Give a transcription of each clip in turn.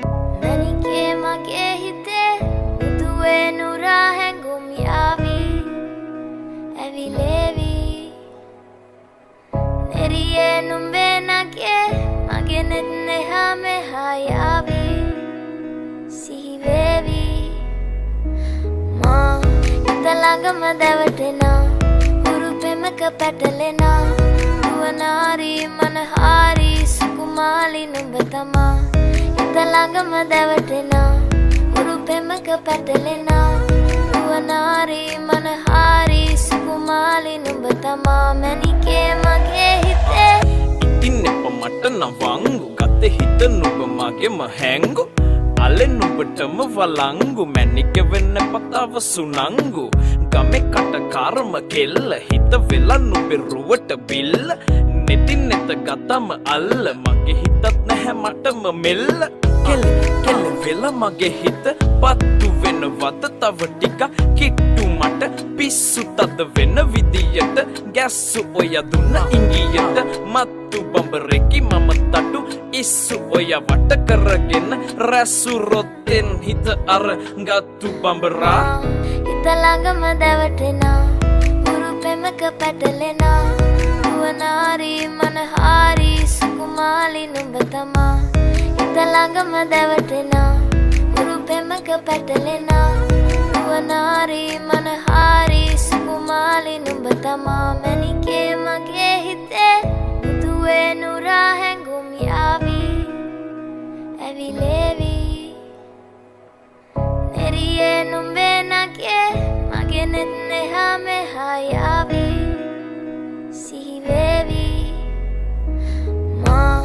Manike mage hite Uduwe nura hengum yavi Evi levi Neriye numbe nage Mage netne hame hayavi Sihi vevi Ma Italangama devatena Urupemaka patalena Nuwanari manahari Sukumali numbatama Italangama devatena Urupemaka patalena Nuwanari manahari Sukumali numbatama Manike mage hite Itinnepa mata navangu Gatte hita nuba mage mahengu Ale nubatama valangu Manike venna patava sunangu Game kata karma kella Hita vela nube ruwata billa Netin neta gatama alla Mage hitat naha matama mella Kelle vela mage hita Pattu venna vada tava tika Kittu mata pissu tada venna vidiyata Gassu oya dunna ingiyata Mattu bambareki mama tatu Issu oya vata karagena Rasu rotten hita ara Gattu bambara Italangama devatena Urupemaka patalena Nuwanari manahari Sukumali numbatama Italangama devatena Urupemaka patalena Nuwanari manahari Sukumali numbatama Manike mage hite Uduwe nura hengum yavi Evi levi Neriye numbe nage Mage netne hame hayavi Sihi vevi Ma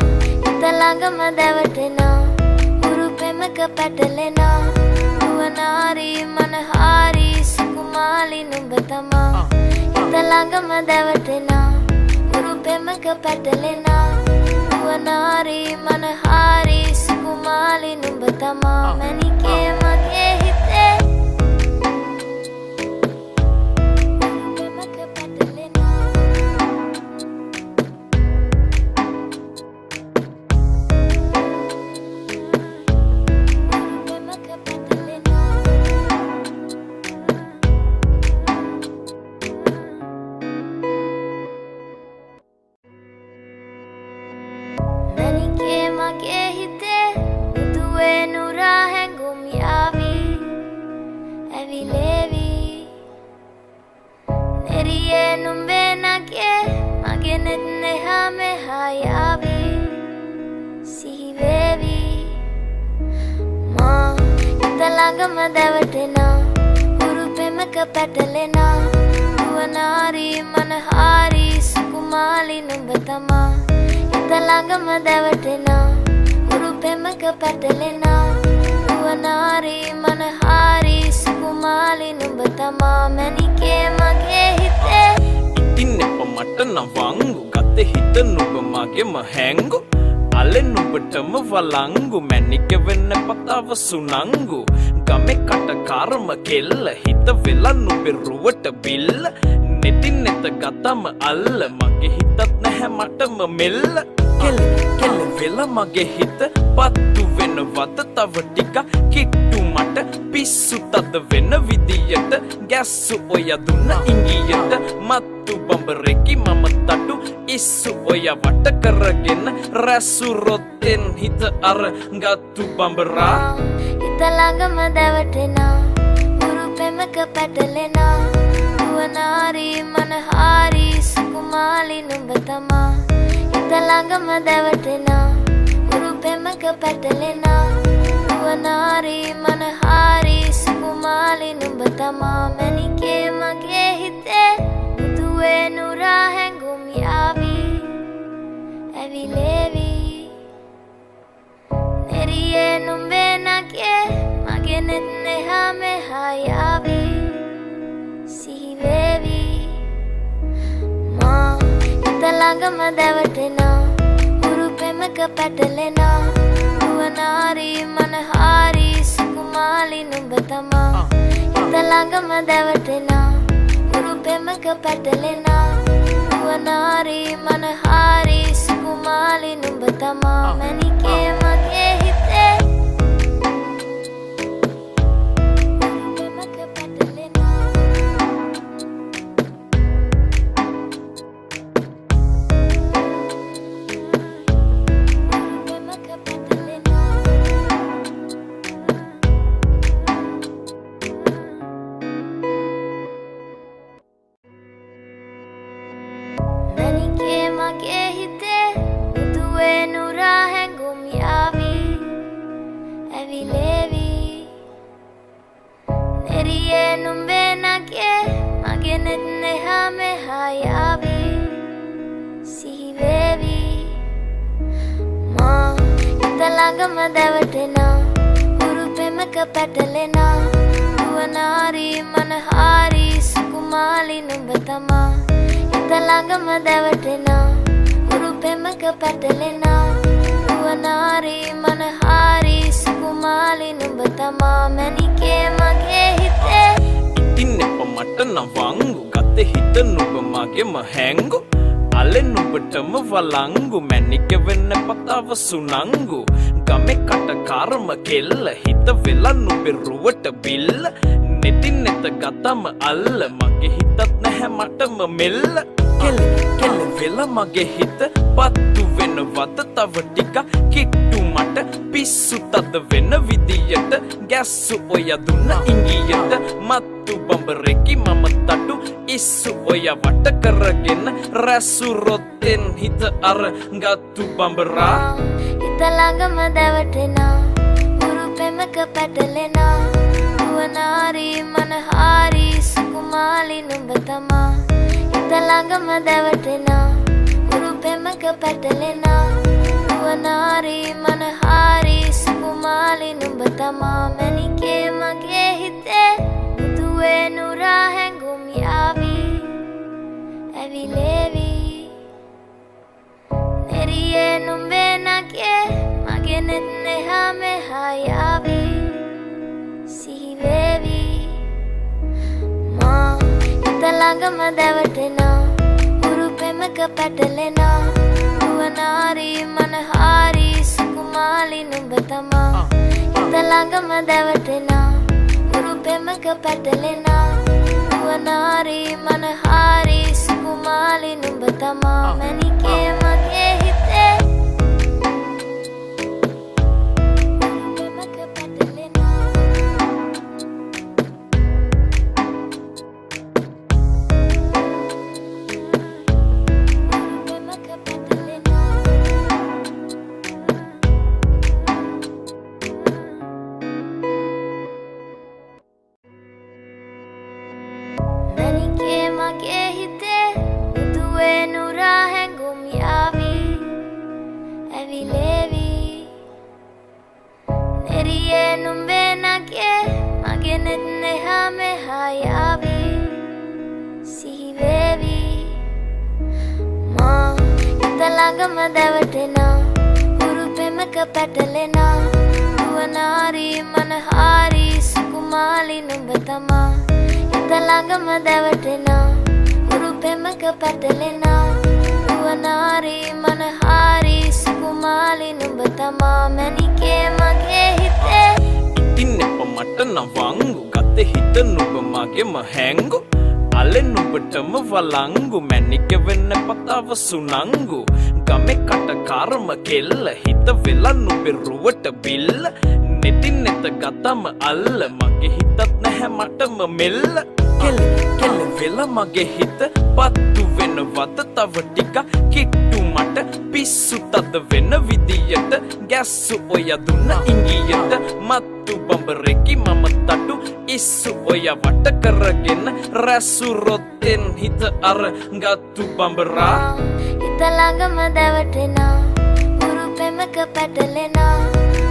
Italangama devatena Urupemaka patalena Nuwanari manahari Sukumali numbatama Italangama devatena Urupemaka patalena Nuwanari manahari Sukumali numbatama Manike mage hite Urupemaka patalena Urupemaka patalena Manike mage hite Uduwe nura hengum yavi Evi levi Neriye numbe nage Mage netne hame hayavi Sihi vevi Ma Italangama devatena Urupemaka patalena Nuwanari manahari Sukumali numbatama Italangama devatena Urupemaka patalena Nuwanari manahari Sukumali numbatama Manike mage hite Itinnepa mata navangu Gatte hita nuba mage mahengu Ale nubatama valangu Manike venna patava sunangu Game kata karma kella Hita vela nube ruwata billa Netin neta gatama alla Mage hitat naha matama mella Kelle vela mage hita Pattu venna vada tava tika Kittu mata pissu tada venna vidiyata Gassu oya dunna ingiyata Mattu bambareki mama tatu Issu oya vata karagena Rasu rotten hita ara Gattu bambara Italangama devatena Urupemaka patalena Nuwanari manahari Sukumali numbatama Italangama devatena Urupemaka patalena Nuwanari manahari Sukumali numbatama Manike mage hite Uduwe nura hengum yavi Evi levi Neriye numbe nage Mage netne hame hayavi Sihi vevi Ma Italangama devatena Urupemaka patalena Nuwanari manahari Sukumali numbatama Italangama devatena Urupemaka patalena Nuwanari manahari Sukumali numbatama Manike mage hite me hayavi sihivevi ma italangama davatena urupemaka patalena duwanari manahari sukumali numbatama italangama davatena urupemaka patalena duwanari manahari sukumali numbatama manike mage hite ඉතින් මට නවංගු ගත හිත නුඹ මගෙම හැංගු අලෙ නුඹටම වලංගු මැනික වෙන්න පතාව සුනංගු ගමේ කට කර්ම කෙල්ල හිත වෙලා නුඹේ රුවට බිල්ල නෙතින් නෙත ගතම අල්ල මගේ හිතත් නැහැ මටම මෙල්ල කෙල කෙල වෙලා මගේ හිත පත්තු වෙනවද තව ටික කිට්ටු මට පිස්සු තද වෙන විදියට ගැස්සු ඔය දුන්න ඉංගියට මත්තු බඹරෙකි මම තටු ඉස්සු ඔය වට කරගෙන රැසු රොත්තෙන් හිත අර ගත්තු බඹරා ඉතලංගම දැවටෙනා උරුපෙමක පැටලෙනා දුවනාරි මනහාරි සුකුමාලි නුඹ තමා ඉතලංගම දැවටෙනා උරුපෙමක පැටලෙනා දුවනාරි මනහාරි සුකුමාලි නුඹ තමා මැනිකේ මගේ හිතේ මුදුවේ නුරා හැඟුම් යාවි ඇවිලේවි නෙරියේ නුඹේ නගේ මගේ නෙත් neha meha යාවි සිහිවේවි මා ඉතලංගම දැවටෙනා උරුපෙමක පැටලෙනා දුවනාරි මනහාරි සුකුමාලි නුඹ තමා ඉතලංගම දැවටෙනා උරුපෙමක පැටලෙනා දුවනාරි මනහාරි සුකුමාලි නුඹ තමා මැනිකේ මගේ හිතේ උරුපෙමක පැටලෙනා උරුපෙමක පැටලෙනා මැනිකේ මගේ හිතේ මුදුවේ නුරා හැඟුම් යාවි ඇවිලේවි නෙරියේ නුඹේ නගේ මගේ නෙත් neha meha යාවි සිහිවේවි මා ඉතලංගම දැවටෙනා උරුපෙමක පැටලෙනා දුවනාරි මනහාරි සුකුමාලි නුඹ තමා ඉතලංගම දැවටෙනා උරුපෙමක පැටලෙනා දුවනාරි මනහාරි සුකුමාලි නුඹ තමා මැනිකේ මගේ හිතේ ඉතින් මට නවංගු ගත හිත නුඹ මගෙම හැංගු අලෙ නුඹටම වලංගු මැනික වෙන්න පතාව සුනංගු ගමේ කට කර්ම කෙල්ල හිත වෙලා නුඹේ රුවට බිල්ල නෙතින් නෙත ගතම අල්ල මගේ හිතත් නැහැ මටම මෙල්ල කෙල කෙල වෙලා මගේ හිත පත්තු වෙනවද තව ටික කිට්ටු මට පිස්සු තද වෙන විදියට ගැස්සු ඔය දුන්න ඉංගියට මත්තු බඹරෙකි මම තටු ඉස්සු ඔය වට කරගෙන රැසු රොත්තෙන් හිත අර ගත්තු බඹරා ඉතලංගම දැවටෙනා උරුපෙමක පැටලෙනා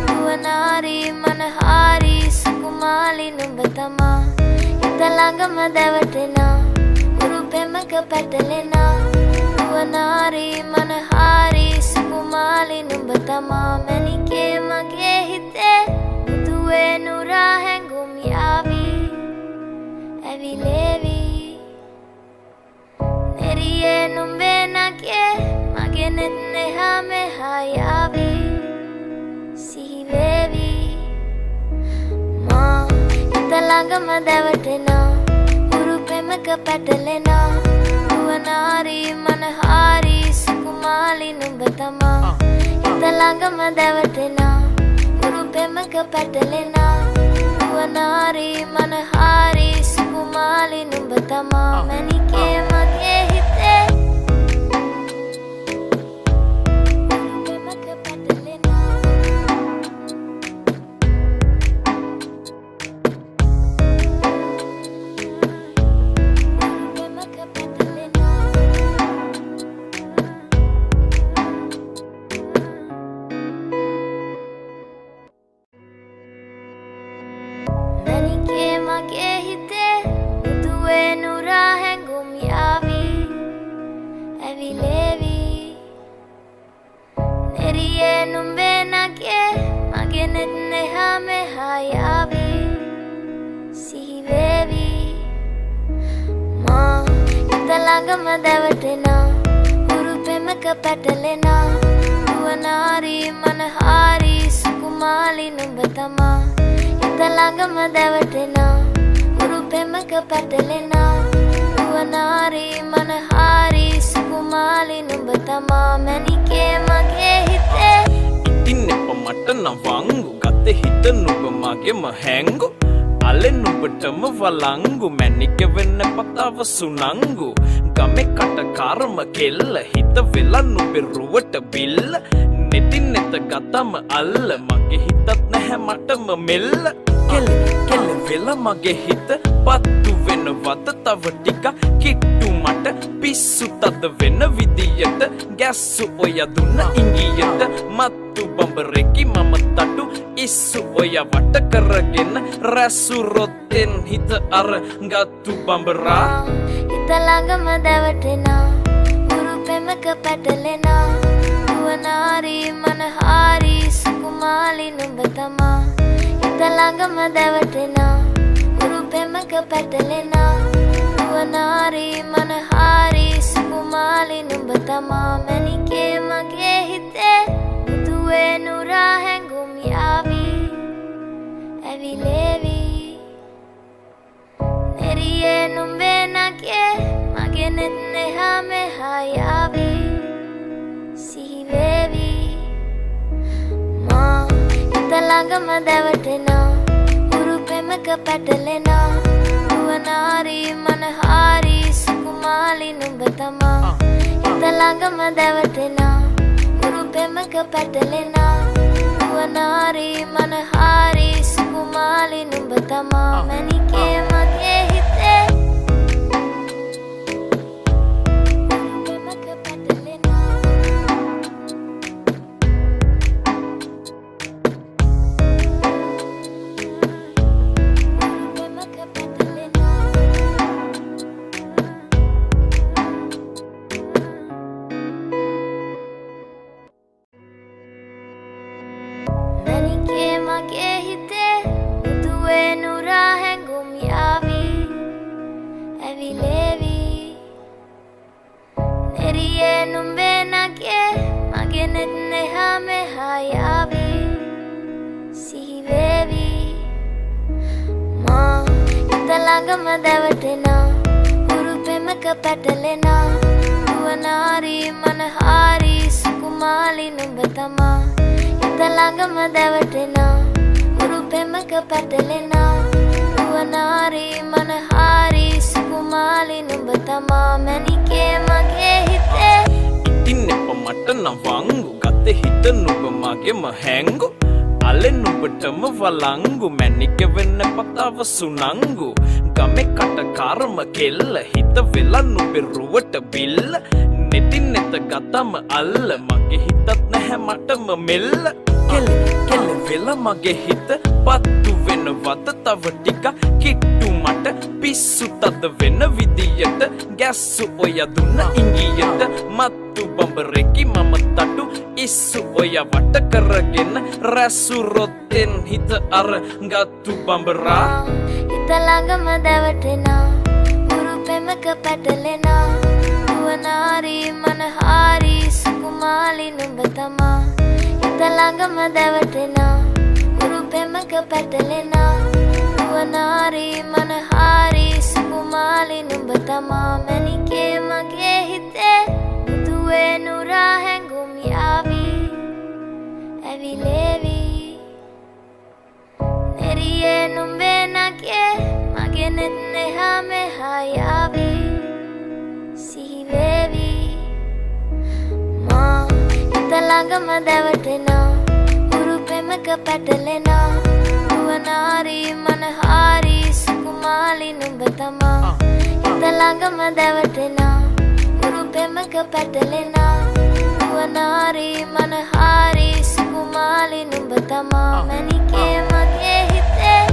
දුවනාරි මනහාරි සුකුමාලි නුඹ තමා ඉතලංගම දැවටෙනා උරුපෙමක පැටලෙනා දුවනාරි මනහාරි සුකුමාලි නුඹ තමා මැනිකේ මගේ හිතේ මුදුවේ නුරා හැඟුම් යාවි ඇවිලේවි නෙරියේ නුඹේ නගේ මගේ නෙත් neha meha යාවි සිහිවේවි මා ඉතලංගම දැවටෙනා උරුපෙමක පැටලෙනා දුවනාරි මනහාරි සුකුමාලි නුඹ තමා ඉතලංගම දැවටෙනා උරුපෙමක පැටලෙනා දුවනාරි මනහාරි සුකුමාලි නුඹ තමා මැනිකේ මගේ හිතේ උරුපෙමක පැටලෙනා උරුපෙමක පැටලෙනා මැනිකේ මගේ හිතේ මුදුවේ නුරා හැඟුම් යාවි ඇවිලේවි නෙරියේ නුඹේ නගේ මගේ නෙත් නෙහා මෙහා යාවි සිහිවේවි මා හිත ළඟම දැවටෙනා උරුපෙමක පැටලෙනා නුවනාරි මනහාරි සුකුමාලි නුඹ තමා හිත ළඟම දැවටෙනා උරුපෙමක පැටලෙනා නුවනාරි මනහාරි සුකුමාලි නුඹ තමා මැනිකේ මගේ හිතේ ඉතින් එප මට නවංගු ගත හිත නුඹ මගෙම හැංගු අලෙ නුඹටම වලංගු මැනික වෙන්න පතාව සුනංගු ගමේ කටකාරම කෙල්ල හිත වෙලා නුඹේ රුවට බිල්ල නෙතින් නෙත ගතම අල්ල මගේ හිතත් නැහැ මටම මෙල්ල කෙල කෙල වෙලා මගේ හිත පත්තු වෙනවද තව ටික කිට්ටු මට පිස්සු තද වෙන විදියට ගැස්සු ඔය දුන්න ඉංගියට මත්තු බඹරෙකි මම තටු ඉස්සු ඔය වට කරගෙන රැසු රොත්තෙන් හිත අර ගත්තු බඹරා හිත ළඟම දැවටෙනා උරුපෙමක පැටලෙනා නුවනාරි මනහාරි සුකුමාලි නුඹ තමා හිත ළඟම දැවටෙනා උරුපෙමක පැටලෙනා නුවනාරි මනහාරි සුකුමාලි නුඹ තමා මැනිකේ මගේ හිතේ මුදුවේ නුරා හැඟුම් යාවි ඇවිලේවි නෙරියේ නුඹේ නගේ මගේ නෙත් නෙහා මෙහා යාවි සිහිවේවි මා හිත ළඟම දැවටෙනා උරුපෙමක පැටලෙනා නුවනාරි මනහාරි සුකුමාලි නුඹ තමා හිත ළඟම දැවටෙනා උරුපෙමක පැටලෙනා නුවනාරි මනහාරි සුකුමාලි නුඹ තමා මැනිකේ මගේ හිතේ උරුපෙමක පැටලෙනා උරුපෙමක පැටලෙනා මැනිකේ මගේ හිතේ මුදුවේ නුරා හැඟුම් යාවි ඇවිලේවි නෙරියේ නුඹේ නගේ මගේ නෙත් නෙහා මෙහා යාවි සිහිවේවි මා හිත ළඟම දැවටෙනා උරුපෙමක පැටලෙනා නුවනාරි මනහාරි සුකුමාලි නුඹ තමා හිත ළඟම දැවටෙනා උරුපෙමක පැටලෙනා නුවනාරි මනහාරි සුකුමාලි නුඹ තමා මැනිකේ මගේ හිතේ ඉතින් එප මට නවංගු ගත හිත නුඹ මගෙම හැංගු අලෙ නුඹටම වලංගු මැනික වෙන්න පතාව සුනංගු ගමේ කටකාරම කෙල්ල හිත වෙලා නුඹේ රුවට බිල්ල නෙතින් නෙත ගතම අල්ල මගේ හිතත් නැහැ මටම මෙල්ල කෙල කෙල වෙලා මගේ හිත පත්තු වෙනවද තව ටික කිට්ටු මට පිස්සු තද වෙන විදියට ගැස්සු ඔය දුන්න ඉංගියට මත්තු බඹරෙකි මම තටු ඉස්සු ඔය වට කරගෙන රැසු රොත්තෙන් හිත අර ගත්තු බඹරා හිත ළඟම දැවටෙනා උරුපෙමක පැටලෙනා නුවනාරි මනහාරි සුකුමාලි නුඹ තමා හිත ළඟම දැවටෙනා උරුපෙමක පැටලෙනා නුවනාරි මනහාරි සුකුමාලි නුඹ තමා මැනිකේ මගේ හිතේ මුදුවේ නුරා හැඟුම් යාවි ඇවිලේවි නෙරියේ නුඹේ නගේ මගේ නෙත් නෙහා මෙහා යාවි සිහිවේවි මා හිත ළඟම දැවටෙනා උරුපෙමක පැටලෙනා නුවනාරි මනහාරි සුකුමාලි නුඹ තමා හිත ළඟම දැවටෙනා උරුපෙමක පැටලෙනා නුවනාරි මනහාරි සුකුමාලි නුඹ තමා මැනිකේ මගේ හිතේ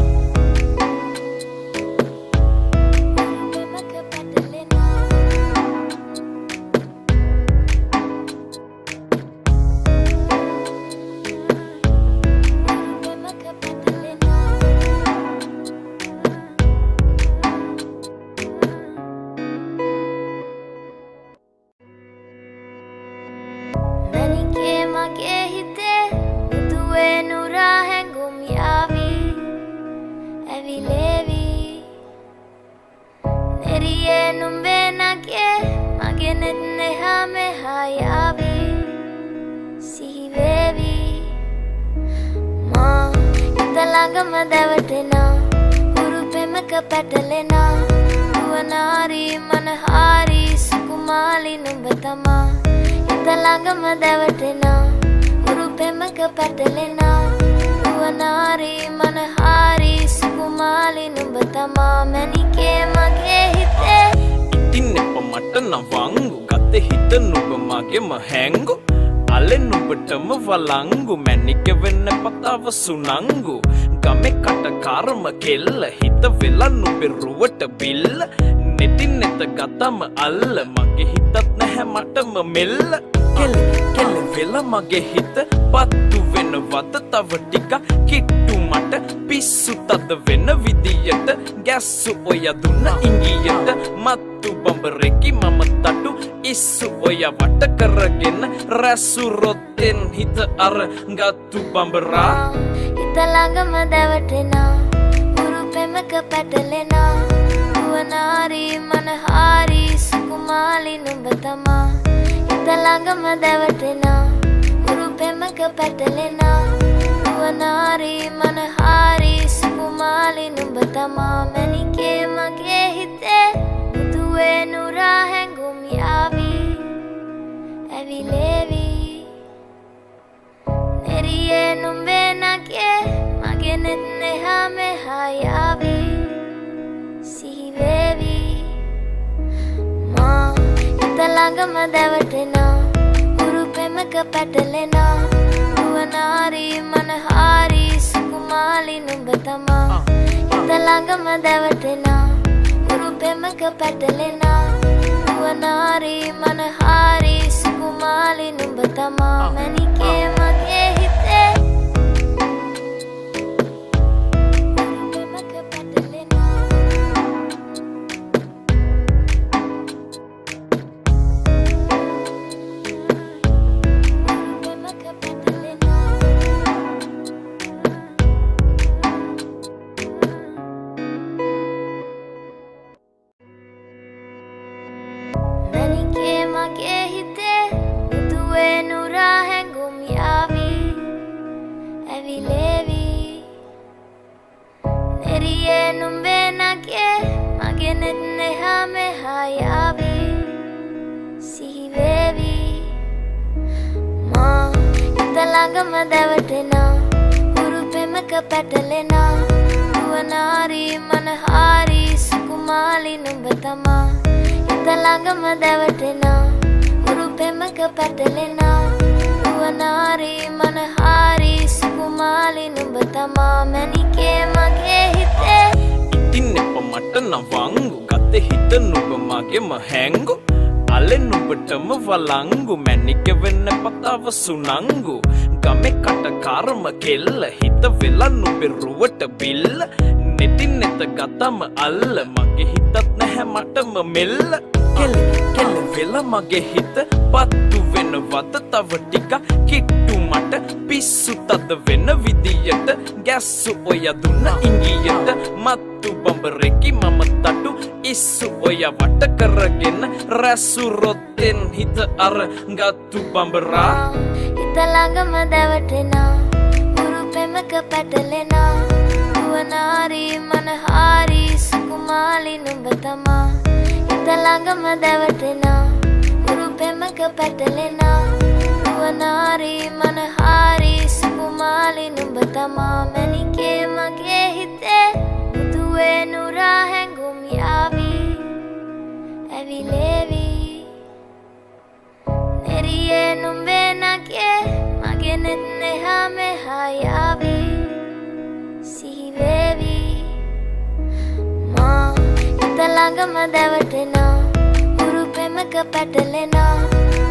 ළඟම දැවටෙනා උරු පෙමක පැටලෙනා නුවනාරි මනහාරි සුකුමාලි නුඹ තමා හිත ළඟම දැවටෙනා උරු පෙමක පැටලෙනා නුවනාරි මනහාරි සුකුමාලි නුඹ තමා මැනිකේ මගේ හිතේ ඉතින් එප මට නවංගු ගත හිත නුඹ මගෙම හැංගු අලෙ නුඹටම වලංගු මැනික වෙන්න පතාව සුනංගු ගමේ කටකාරම කෙල්ල හිත වෙලා නුඹේ රුවට බිල්ල නෙතින් නෙත ගතම අල්ල මගේ හිතත් නැහැ මටම මෙල්ල කෙල කෙල වෙලා මගේ හිත පත්තු වෙනවද තව ටික කිට්ටු මට පිස්සු තද වෙන විදියට ගැස්සු ඔය දුන්න ඉංගියට මත්තු බඹරෙකි මම තටු ඉස්සු ඔය වට කරගෙන රැසු රොත්තෙන් හිත අර ගත්තු බඹරා හිත ළඟම දැවටෙනා උරු පෙමක පැටලෙනා නුවනාරි මනහාරි සුකුමාලි නුඹ තමා හිත ළඟම දැවටෙනා උරු පෙමක පැටලෙනා නුවනාරි මනහාරි සුකුමාලි නුඹ තමා මැනිකේ මගේ හිතේ මුදුවේ නුරා හැඟුම් යාවි ඇවිලේවි නෙරියේ නුඹේ නගේ මගේ නෙත් එහා මෙහා යාවි සිහිවේවි මා හිත ළඟම දැවටෙනා උරු පෙමක පැටලෙනා නුවනාරි මනහාරි සුකුමාලි නුඹ තමා හිත ළඟම දැවටෙනා උරු පෙමක පැටලෙනා නුවනාරි මනහාරි සුකුමාලි නුඹ තමා මැනිකේ මගේ හිතේ උරු පෙමක පැටලෙනා උරු පෙමක පැටලෙනා මැනිකේ මගේ හිතේ මුදුවේ නුරා හැඟුම් යාවි ඇවිලේවි නෙරියේ නුඹේ නගේ මගේ නෙත් එහා මෙහා යාවි සිහිවේවි මා හිත ළඟම දැවටෙනා උරු පෙමක පැටලෙනා නුවනාරි මනහාරි සුකුමාලි නුඹ තමා හිත ළඟම දැවටෙනා උරු පෙමක පැටලෙනා නුවනාරි මනහාරි සුකුමාලි නුඹ තමා මැනිකේ මගේ හිතේ ඉතින් එප මට නවංගු ගත හිත නුඹ මගෙම හැංගු අලෙ නුඹටම වලංගු මැනික වෙන්න පතාව සුනංගු ගමේ කටකාරම කෙල්ල හිත වෙලා නුඹේ රුවට බිල්ල නෙතින් නෙත ගතම අල්ල මගේ හිතත් නැහැ මටම මෙල්ල කෙල කෙල වෙලා මගේ හිත පත්තු වෙනවද තව ටික කිට්ටු මට පිස්සු තද වෙන විදියට ගැස්සු ඔය දුන්න ඉංගියට මත්තු බඹරෙකි මම තටු ඉස්සු ඔය වට කරගෙන රැසු රොත්තෙන් හිත අර ගත්තු බඹරා හිත ළඟම දැවටෙනා උරු පෙමක පැටලෙනා නුවනාරි මනහාරි සුකුමාලි නුඹ තමා හිත ළඟම දැවටෙනා උරු පෙමක පැටලෙනා නුවනාරි මනහාරි සුකුමාලි නුඹ තමා මැනිකේ මගේ හිතේ මුදුවේ නුරා හැඟුම් යාවි ඇවිලේවි නෙරියේ නුඹේ නගේ මගේ නෙත් එහා මෙහා යාවි සිහිවේවි මා හිත ළඟම දැවටෙනා උරු පෙමක පැටලෙනා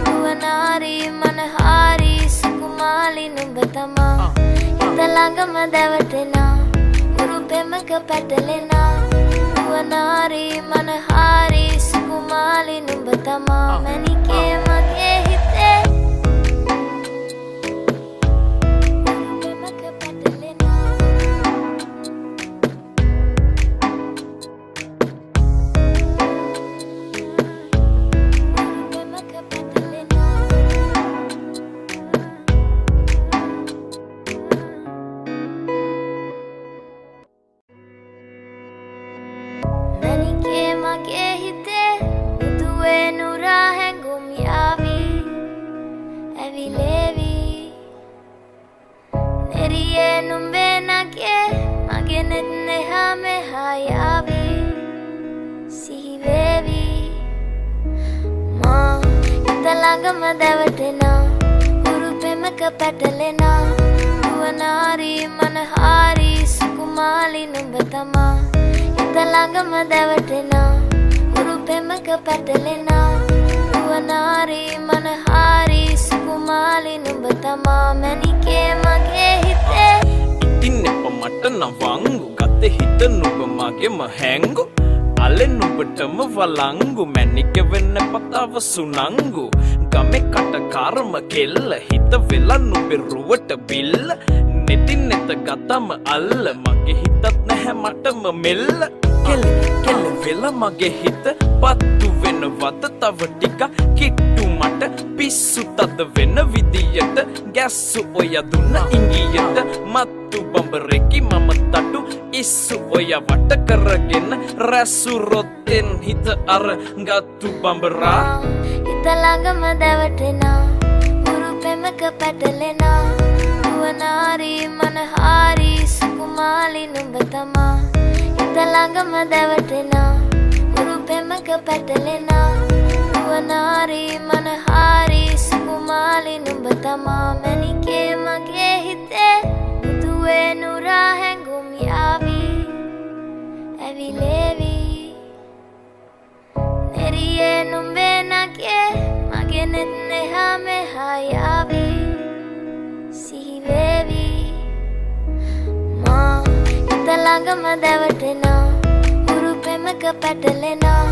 නුවනාරි මනහාරි සුකුමාලි නුඹ තමා හිත ළඟම දැවටෙනා උරු පෙමක පැටලෙනා නුවනාරි මනහාරි සුකුමාලි නුඹ තමා මැනිකේ මගේ හිතේ උරු පෙමක පැටලෙනා මැනිකේ මගේ හිතේ මුදුවේ නුරා හැඟුම් යාවි ඇවිලේවි නෙරියේ නුඹේ නගේ මගේ නෙත් එහා මෙහා යාවි සිහිවේවි මා හිත ළඟම දැවටෙනා උරුපෙමක පැටලෙනා නුවනාරි මනහාරි සුකුමාලි නුඹ තමා හිත ළඟම දැවටෙනා උරුපෙමක පැටලෙනා නුවනාරි මනහාරි සුකුමාලි නුඹ තමා මැනිකේ මගේ හිතේ ඉතින් එප මට නවංගු ගත හිත නුඹ මගෙම හැංගු අලෙ නුඹටම වලංගු මැනික වෙන්න පතාව සුනංගු ගමේ කටකාරම කෙල්ල හිත වෙලා නුඹේ රුවට බිල්ල නෙතින් නෙත ගතම අල්ල මගේ හිතත් නැහැ මටම මෙල්ල කෙල කෙල වෙලා මගේ හිත පත්තු වෙනවද තව ටික කිට්ටු මට පිස්සු තද වෙන විදියට ගැස්සු ඔය දුන්න ඉංගියට මත්තු බඹරෙකි මම තටු ඉස්සු ඔය වට කරගෙන රැසු රොත්තෙන් හිත අර ගත්තු බඹරා හිත ළඟම දැවටෙනා උරුපෙමක පැටලෙනා නුවනාරි මනහාරි සුකුමාලි නුඹ තමා හිත ළඟම දැවටෙනා උරුපෙමක පැටලෙනා නුවනාරි මනහාරි සුකුමාලි නුඹ තමා මැනිකේ මගේ හිතේ මුදුවේ නුරා හැඟුම් යාවි ඇවිලේවි නෙරියේ නුඹේ නගේ මගේ නෙත් එහා මෙහා යාවි සිහිවේවි මා හිත ළඟම දැවටෙනා උරුපෙමක පැටලෙනා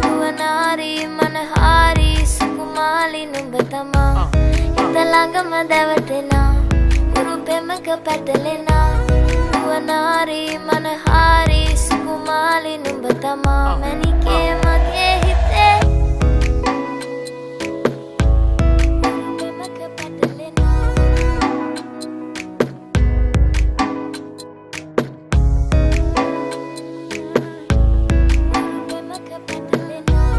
නුවනාරි මනහාරි සුකුමාලි නුඹ තමා හිත ළඟම දැවටෙනා උරුපෙමක පැටලෙනා නුවනාරි මනහාරි සුකුමාලි නුඹ තමා මැනිකේ මගේ හිතේ උරුපෙමක පැටලෙනා උරුපෙමක පැටලෙනා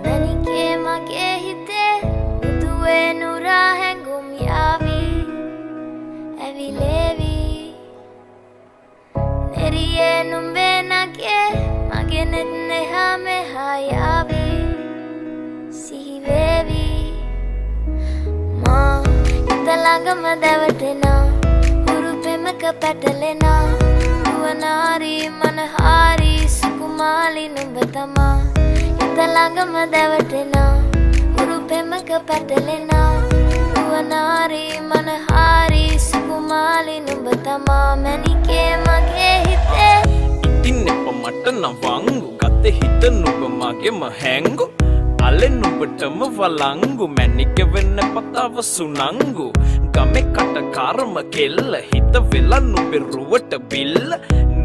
මැනිකේ මගේ හිතේ මුදුවේ නුරා හැඟුම් යාවි ඇවිලේවි නෙරියේ නුඹේ නගේ මගේ නෙත් එහා මෙහා යාවි සිහිවේවි මා හිත ළඟම දැවටෙනා උරුපෙමක පැටලෙනා නුවනාරි මනහාරි සුකුමාලි නුඹ තමා හිත ළඟම දැවටෙනා උරුපෙමක පැටලෙනා නුවනාරි මනහාරි සුකුමාලි නුඹ තමා මැනිකේ මගේ හිතේ ඉතින් එප මට නවංගු ගත හිත නුඹ මගෙම හැංගු අලෙ නුඹටම වලංගු මැනික වෙන්න පතාව සුනංගු ගමේ කටකාරම කෙල්ල හිත වෙලා නුඹේ රුවට බිල්ල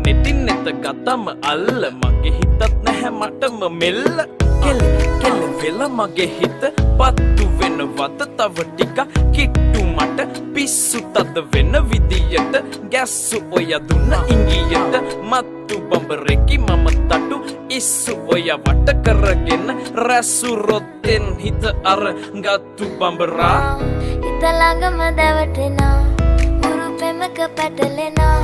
නෙතින් නෙත ගතම අල්ල මගේ හිතත් නැහැ මටම මෙල්ල කෙල කෙල වෙලා මගේ හිත පත්තු වෙනවද තව ටික කිට්ටු මට පිස්සු තද වෙන විදියට ගැස්සු ඔය දුන්න ඉංගියට මත්තු බඹරෙකි මම තටු ඉස්සු ඔය වට කරගෙන රැසු රොත්තෙන් හිත අර ගත්තු බඹරා හිත ළඟම දැවටෙනා උරුපෙමක පැටලෙනා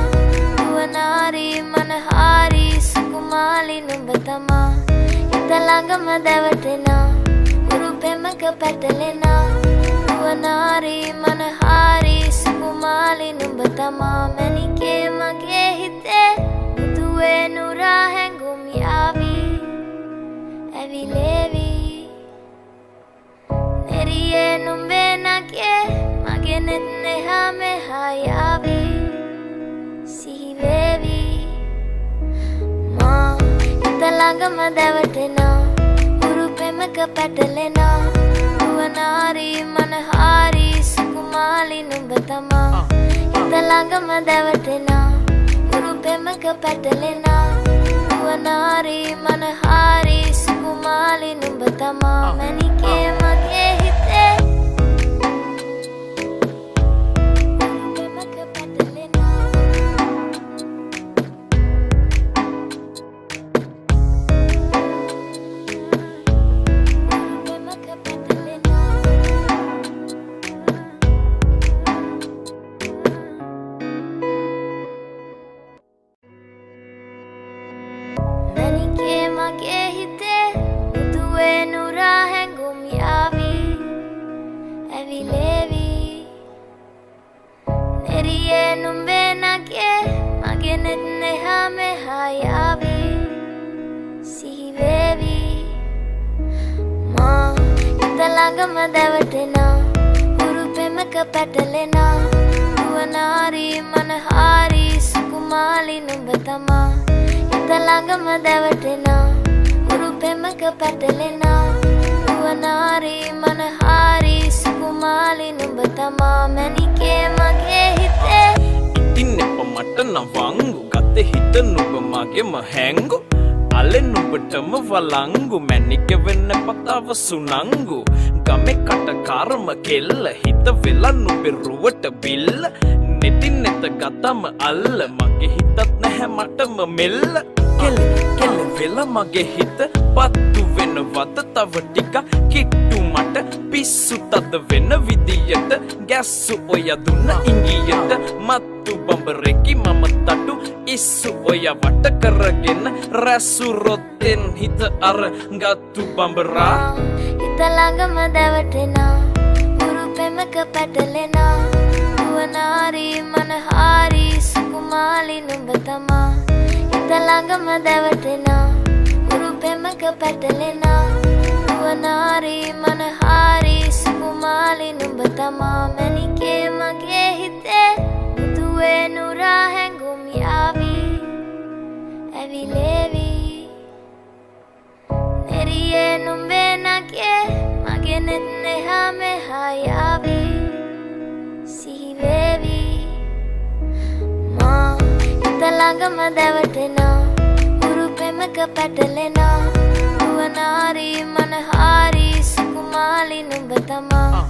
නුවනාරි මනහාරි සුකුමාලි නුඹ තමා හිත ළඟම දැවටෙනා උරුපෙමක පැටලෙනා නුවනාරි මනහාරි සුකුමාලි නුඹ තමා මැනිකේ මගේ හිතේ මුදුවේ නුරා හැඟුම් යාවි ඇවිලේවි නෙරියේ නුඹේ නගේ මගේ නෙත් එහා මෙහා යාවි සිහිවේවි මා හිත ළඟම දැවටෙනා උරුපෙමක පැටලෙනා නුවනාරි මනහාරි සුකුමාලි නුඹ තමා හිත ළඟම දැවටෙනා උරුපෙමක පැටලෙනා නුවනාරි මනහාරි සුකුමාලි නුඹ තමා මැනිකේ මගේ හිතේ ළඟම දැවටෙනා උරු පෙමක පැටලෙනා නුවනාරි මනහාරි සුකුමාලි නුඹ තමා හිත ළඟම දැවටෙනා උරු පෙමක පැටලෙනා නුවනාරි මනහාරි සුකුමාලි නුඹ තමා මැනිකේ මගේ හිතේ ඉතින් එප මට නවංගු ගත හිත නුඹ මගෙම හැංගු අලෙ නුඹටම වලංගු මැනික වෙන්න පතාව සුනංගු ගමේ කටකාරම කෙල්ල හිත වෙලා නුඹේ රුවට බිල්ල නෙතින් නෙත ගතම අල්ල මගේ හිතත් නැහැ මටම මෙල්ල කෙල කෙල වෙලා මගේ හිත පත්තු වෙනවද තව ටික කිට්ටු මට පිස්සු තද වෙන විදියට ගැස්සු ඔය දුන්න ඉංගියට මත්තු බඹරෙකි මම තටු ඉස්සු ඔය වට කරගෙන රැසු රොත්තෙන් හිත අර ගත්තු බඹරා හිත ළඟම දැවටෙනා උරු පෙමක පැටලෙනා නුවනාරි මනහාරි සුකුමාලි නුඹ තමා හිත ළඟම දැවටෙනා උරු පෙමක පැටලෙනා නුවනාරි මනහාරි සුකුමාලි නුඹ තමා මැනිකේ මගේ හිතේ මුදුවේ නුරා හැඟුම් යාවි ඇවිලේවි නෙරියේ නුඹේ නගේ මගේ නෙත් එහා මෙහා යාවි සිහිවේවි මා හිත ළඟම දැවටෙනා උරු පෙමක පැටලෙනා නුවනාරි මනහාරි සුකුමාලි නුඹ තමා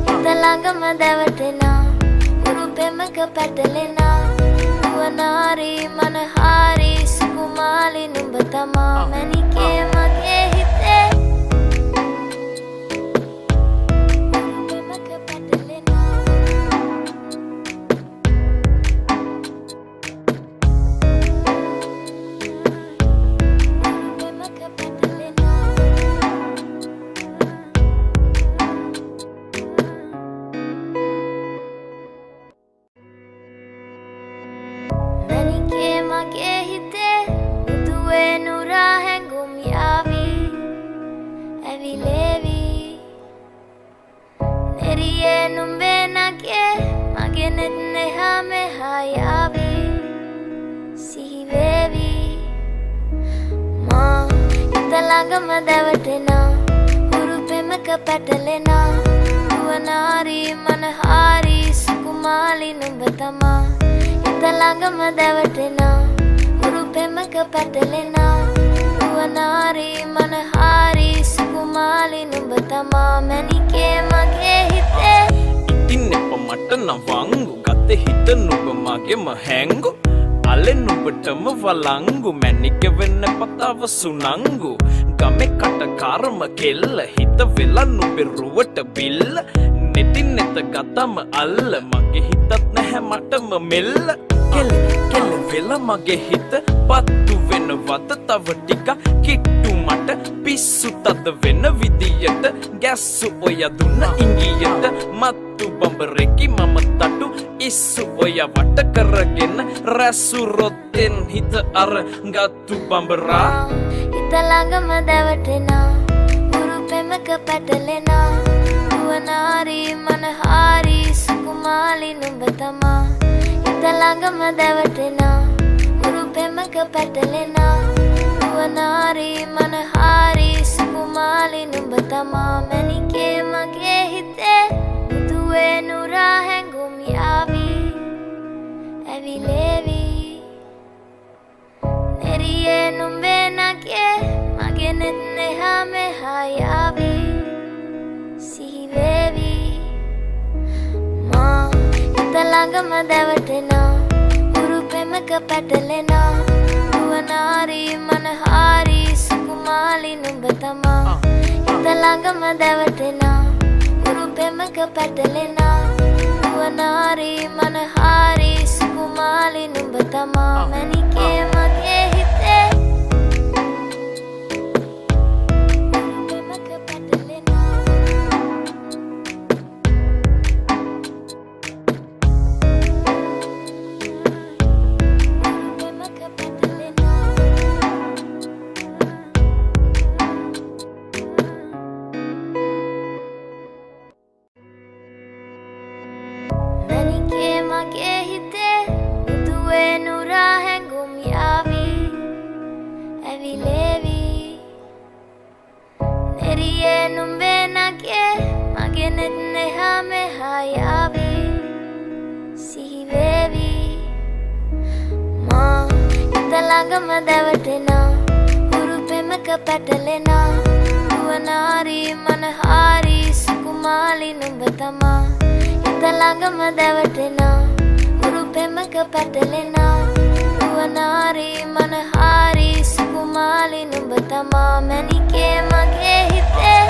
හිත ළඟම දැවටෙනා උරු පෙමක පැටලෙනා නුවනාරි මනහාරි සුකුමාලි නුඹ තමා මැනිකේ මගේ හිතේ මගේ හිතේ මුදුවේ නුරා හැඟුම් යාවි ඇවිලේවි නෙරියේ නුඹේ නගේ මගේ නෙත් එහා මෙහා යාවි සිහිවේවි මා හිත ළඟම දැවටෙනා උරු පෙමක පැටලෙනා නුවනාරි මනහාරි සුකුමාලි නුඹ තමා හිත ළඟම දැවටෙනා උරු පෙමක පැටලෙනා නුවනාරි මනහාරි සුකුමාලි නුඹ තමා මැනිකේ මගේ හිතේ ඉතින් එප මට නවංගු ගත හිත නුඹ මගෙම හැංගු අලෙ නුඹටම වලංගු මැනික වෙන්න පතාව සුනංගු ගමේ කටකාරම කෙල්ල හිත වෙලා නුඹේ රුවට බිල්ල නෙතින් නෙත ගතම අල්ල මගේ හිතත් නැහැ මටම මෙල්ල කෙල කෙල වෙලා මගේ හිත පත්තු වෙනවද තව ටික කිට්ටු මට පිස්සු තද වෙන විදියට ගැස්සු ඔය දුන්න ඉංගියට මත්තු බඹරෙකි මම තටු ඉස්සු ඔය වට කරගෙන රැසු රොත්තෙන් හිත අර ගත්තු බඹරා හිත ළඟම දැවටෙනා උරු පෙමක පැටලෙනා නුවනාරි මනහාරි සුකුමාලි නුඹ තමා හිත ළඟම දැවටෙනා උරු පෙමක පැටලෙනා නුවනාරි මනහාරි සුකුමාලි නුඹ තමා මැනිකේ මගේ හිතේ මුදුවේ නුරා හැඟුම් යාවි ඇවිලේවි නෙරියේ නුඹේ නගේ මගේ නෙත් එහා මෙහා යාවි සිහිවේවි මා හිත ළඟම දැවටෙනා උරු පෙමක පැටලෙනා නුවනාරි මනහාරි සුකුමාලි නුඹ තමා හිත ළඟම දැවටෙනා උරු පෙමක පැටලෙනා නුවනාරි මනහාරි සුකුමාලි නුඹ තමා මැනිකේ මගේ හිතේ නුඹේ නගේ මගේ නෙත් එහා මෙහා යාවි සිහි වේවි මා හිත ළඟම දැවටෙනා උරුපෙමක පැටලෙනා නුවණාරි මනහාරි සුකුමාලි නුඹ තමා හිත ළඟම දැවටෙනා උරුපෙමක පැටලෙනා නුවණාරි මනහාරි සුකුමාලි නුඹ තමා මැනිකේ මගේ හිතේ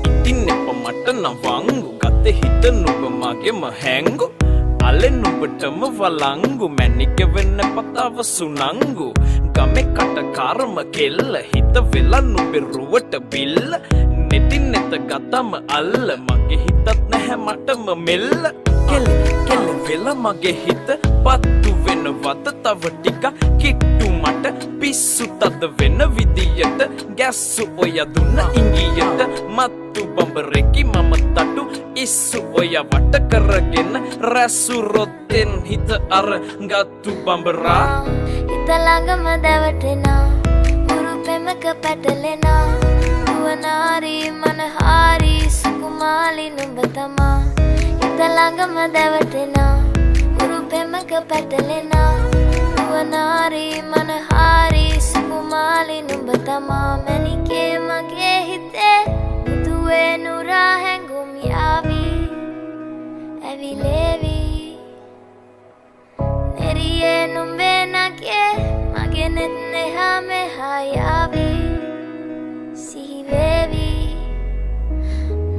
ඉතින් එප මට නවංගු ගත හිත නුඹ මගේම හැංගු අලෙ නුඹටම වලංගු මැනික වෙන්න පතාව සුනංගු ගමේ කටකාරම කෙල්ල හිත වෙලා නුඹේ රුවට බිල්ල නෙතින් නෙත ගතම අල්ල මගේ හිතත් නැහැ මටම මෙල්ල කෙල කෙල වෙලා මගේ හිත පත්තු වෙනවද තව ටික කිට්ටු මට පිස්සු තද වෙන විදියට ගැස්සු ඔය දුන්න ඉංගියට මත්තු බඹරෙකි මම තටු ඉස්සු ඔය වට කරගෙන රැසු රොත්තෙන් හිත අර ගත්තු බඹරා හිත ළඟම දැවටෙනා උරුපෙමක පැටලෙනා නුවණාරි මනහාරි සුකුමාලි නුඹ තමා හිත ළඟම දැවටෙනා උරුපෙමක පැටලෙනා නුවණාරි මනහාරි සුකුමාලි නුඹ තමා මැනිකේ මගේ හිතේ මුදුවේ නුරා හැඟුම් යාවි ඇවිලේවි නෙරියේ නුඹේ නගේ මගේ නෙත් එහා මෙහා යාවි සිහි වේවි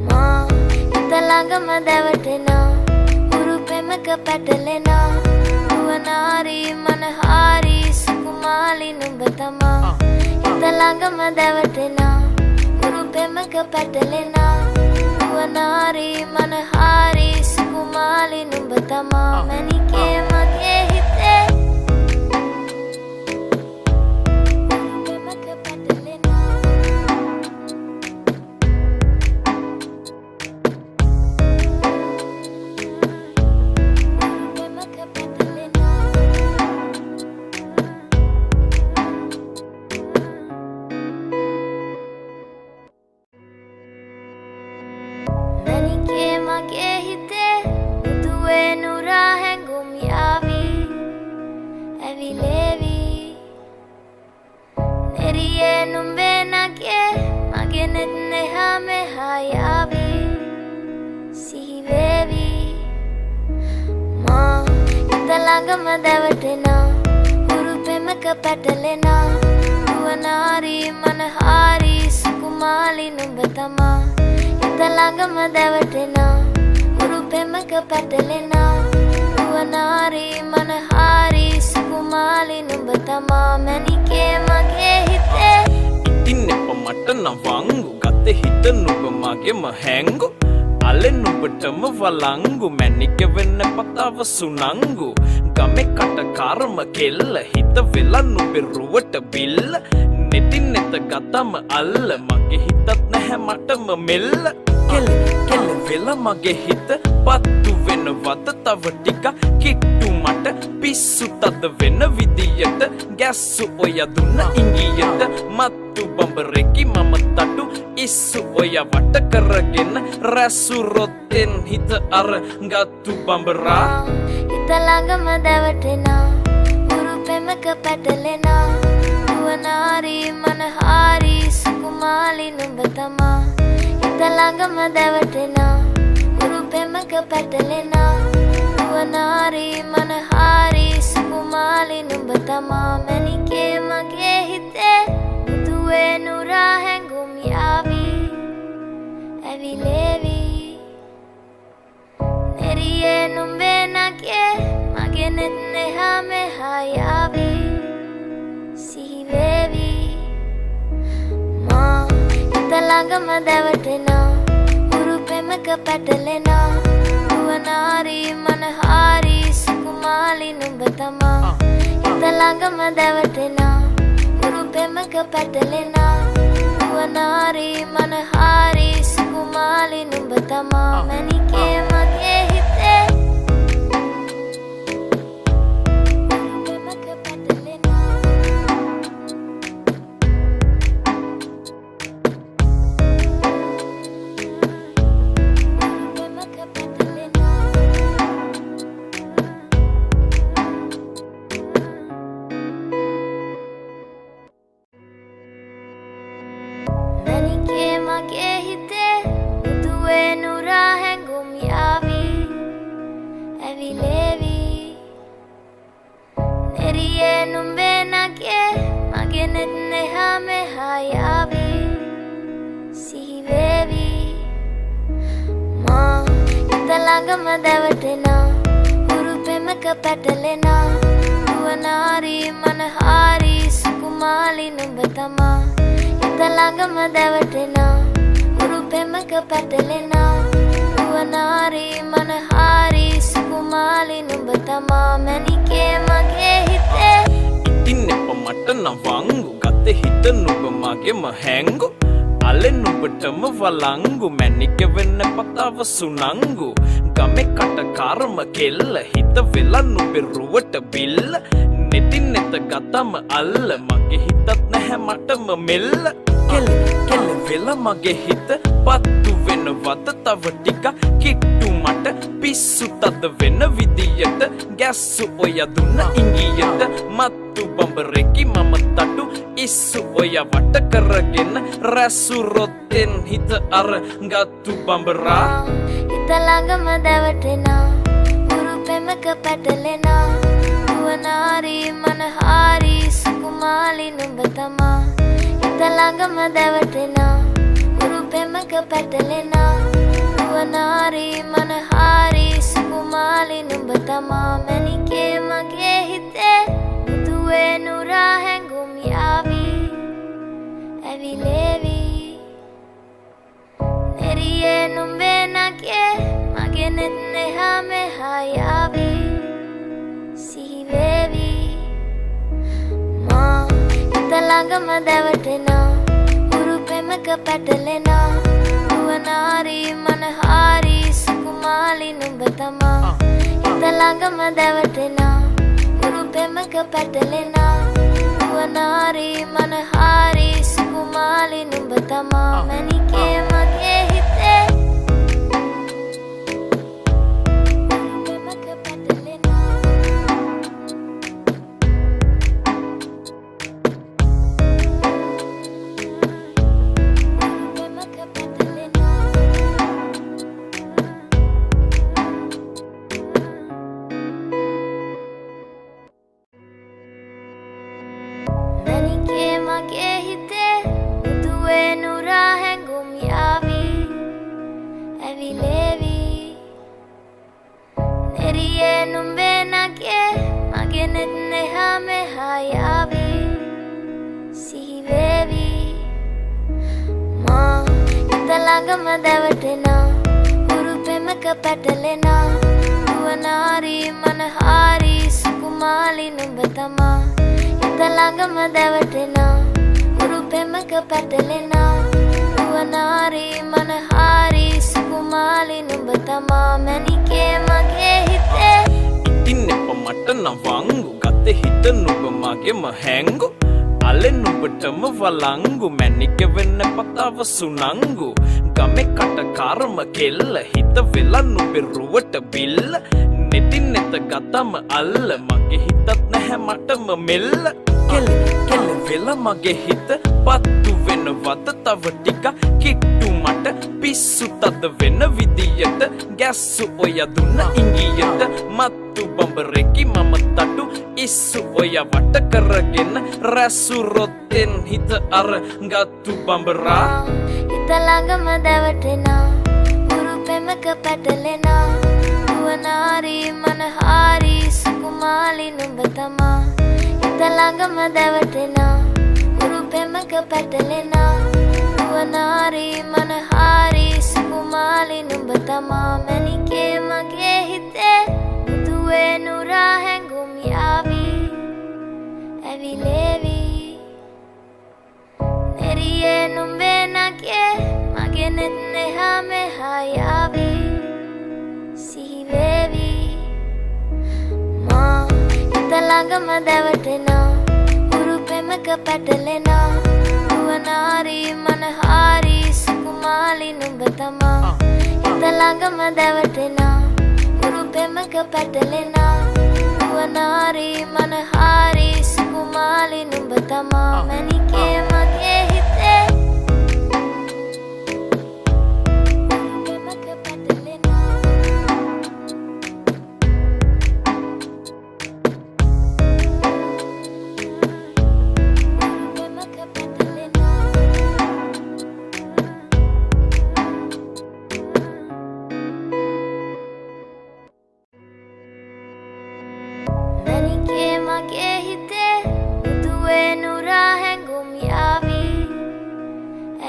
මා හිත ළඟම දැවටෙනා උරුපෙමක පැටලෙනා නුවණාරි මනහාරි සුකුමාලි නුඹ තමා හිත ළඟම දැවටෙනා උරුපෙමක පැටලෙනා නුවණාරි මනහාරි සුකුමාලි නුඹ තමා මැනිකේ මගේ හිතේ උරුපෙමක පැටලෙනා උරුපෙමක පැටලෙනා මැනිකේ මගේ හිතේ මුදුවේ නුරා හැඟුම් යාවි ඇවිලේවි නෙරියේ නුඹේ නගේ මගේ නෙත් එහා මෙහා යාවි සිහි වේවි මා හිත ළඟම දැවටෙනා උරුපෙමක පැටලෙනා නුවණාරි මනහාරි සුකුමාලි නුඹ තමා හිත ළඟම දැවටෙනා උරුපෙමක පැටලෙනා නුවණාරි මනහාරි සුකුමාලි නුඹ තමා මැනිකේ මගේ හිතේ ඉතින් එප මට නවංගු ගත හිත නුඹ මගේම හැංගු අලෙ නුඹටම වලංගු මැනික වෙන්න පතාව සුනංගු ගමේ කටකාරම කෙල්ල හිත වෙලා නුඹේ රුවට බිල්ල නෙතින් නෙත ගතම අල්ල මගේ හිතත් නැහැ මටම මෙල්ල කෙල කෙල වෙලා මගේ හිත පත්තු වෙනවද තව ටික කිට්ටු මට පිස්සු තද වෙන විදියට ගැස්සු ඔය දුන්න ඉංගියට මත්තු බඹරෙකි මම තටු ඉස්සු ඔය වට කරගෙන රැසු රොත්තෙන් හිත අර ගත්තු බඹරා හිත ළඟම දැවටෙනා උරුපෙමක පැටලෙනා නුවණාරි මනහාරි සුකුමාලි නුඹ තමා හිත ළඟම දැවටෙනා උරුපෙමක පැටලෙනා නුවණාරි මනහාරි සුකුමාලි නුඹ තමා මැනිකේ මගේ හිතේ මුදුවේ නුරා හැඟුම් යාවි ඇවිලේවි නෙරියේ නුඹේ නගේ මගේ නෙත් එහා මෙහා යාවි සිහි වේවි මා හිත ළඟම දැවටෙනා උරුපෙමක පැටලෙනා නුවණාරි මනහාරි සුකුමාලි නුඹ තමා හිත ළඟම දැවටෙනා උරුපෙමක පැටලෙනා නුවණාරි මනහාරි සුකුමාලි නුඹ තමා මැනිකේ මගේ හිතේ උරුපෙමක පැටලෙනා මැනිකේ මගේ හිතේ මුදුවේ නුරා හැඟුම් යාවි ඇවිලේවි නෙරියේ නුඹේ නගේ මගේ නෙත් නෙහා මෙහා යාවි සිහිවේවි මා හිත ළඟම දැවටෙනා උරුපෙමක පැටලෙනා නුවනාරි මනහාරි සුකුමාලි නුඹ තමා හිත ළඟම දැවටෙනා උරුපෙමක පැටලෙනා නුවනාරි මනහාරි සුකුමාලි නුඹ තමා මැනිකේ මගේ හිතේ ඉතින් එප මට නවංගු ගත හිත නුඹ මගෙම හැංගු අලෙ නුඹටම වලංගු මැනික වෙන්න පතාව සුනංගු ගමේ කටකාරම කෙල්ල හිත වෙලා නුඹේ රුවට බිල්ල නෙතින් නෙත ගතම අල්ල මගේ හිතත් නැහැ මටම මෙල්ල කෙල කෙල වෙලා මගේ හිත පත්තු වෙනවද තව ටික කිට්ටු මට පිස්සු තද වෙන විදියට ගැස්සු ඔය දුන්න ඉංගියට මත්තු බඹරෙකි මම තටු ඉස්සු ඔය වට කරගෙන රැසු රොත්තෙන් හිත අර ගත්තු බඹරා හිත ළඟම දැවටෙනා උරුපෙමක පැටලෙනා නුවනාරි මනහාරි සුකුමාලි නුඹ තමා හිත ළඟම දැවටෙනා උරුපෙමක පැටලෙනා නුවනාරි මනහාරි සුකුමාලි නුඹ තමා මැනිකේ මගේ හිතේ මුදුවේ නුරා හැඟුම් යාවි ඇවිලේවි නෙරියේ නුඹේ නගේ මගේ නෙත් නෙහා මෙහා යාවි සිහිවේවි මා හිත ළඟම දැවටෙනා උරුපෙමක පැටලෙනා නුවනාරි මනහාරි සුකුමාලි නුඹ තමා හිත ළඟම දැවටෙනා උරුපෙමක පැටලෙනා නුවනාරි මනහාරි සුකුමාලි නුඹ තමා මැනිකේ මගේ හිතේ උරුපෙමක පැටලෙනා උරුපෙමක පැටලෙනා මැනිකේ මගේ හිතේ මුදුවේ නුරා හැඟුම් යාවි ඇවිලේවි නෙරියේ නුඹේ නගේ මගේ නෙත් නෙහා මෙහා යාවි සිහිවේවි මා හිත ළඟම දැවටෙනා උරුපෙමක පැටලෙනා නුවනාරි මනහාරි සුකුමාලි නුඹ තමා හිත ළඟම දැවටෙනා උරුපෙමක පැටලෙනා නුවනාරි මනහාරි සුකුමාලි නුඹ තමා මැනිකේ මගේ හිතේ ඉතින් එප මට නවංගු ගත හිත නුඹ මගෙම හැංගු අලෙ නුඹටම වලංගු මැනික වෙන්න පතාව සුනංගු ගමේ කටකාරම කෙල්ල හිත වෙලා නුඹේ රුවට බිල්ල නෙතින් නෙත ගතම අල්ල මගේ හිතත් නැහැ මටම මෙල්ල කෙල කෙල වෙලා මගේ හිත පත්තු වෙනවද තව ටික කිට්ටු මට පිස්සු තද වෙන විදියට ගැස්සු ඔය දුන්න ඉංගියට මත්තු බඹරෙකි මම තටු ඉස්සු ඔය වට කරගෙන රැසු රොත්තෙන් හිත අර ගත්තු බඹරා හිත ළඟම දැවටෙනා උරුපෙමක පැටලෙනා නුවනාරි මනහාරි සුකුමාලි නුඹ තමා හිත ළඟම දැවටෙනා උරුපෙමක පැටලෙනා නුවනාරි මනහාරි සුකුමාලි නුඹ තමා මැනිකේ මගේ හිතේ මුදුවේ නුරා හැඟුම් යාවි ඇවිලේවි නෙරියේ නුඹේ නගේ මගේ නෙත් නෙහා මෙහා යාවි සිහිවේවි මා හිත ළඟම දැවටෙනා උරුපෙමක පැටලෙනා නුවනාරි මනහාරි සුකුමාලි නුඹ තමා හිත ළඟම දැවටෙනා උරුපෙමක පැටලෙනා නුවනාරි මනහාරි සුකුමාලි නුඹ තමා මැනිකේ මගේ හිතේ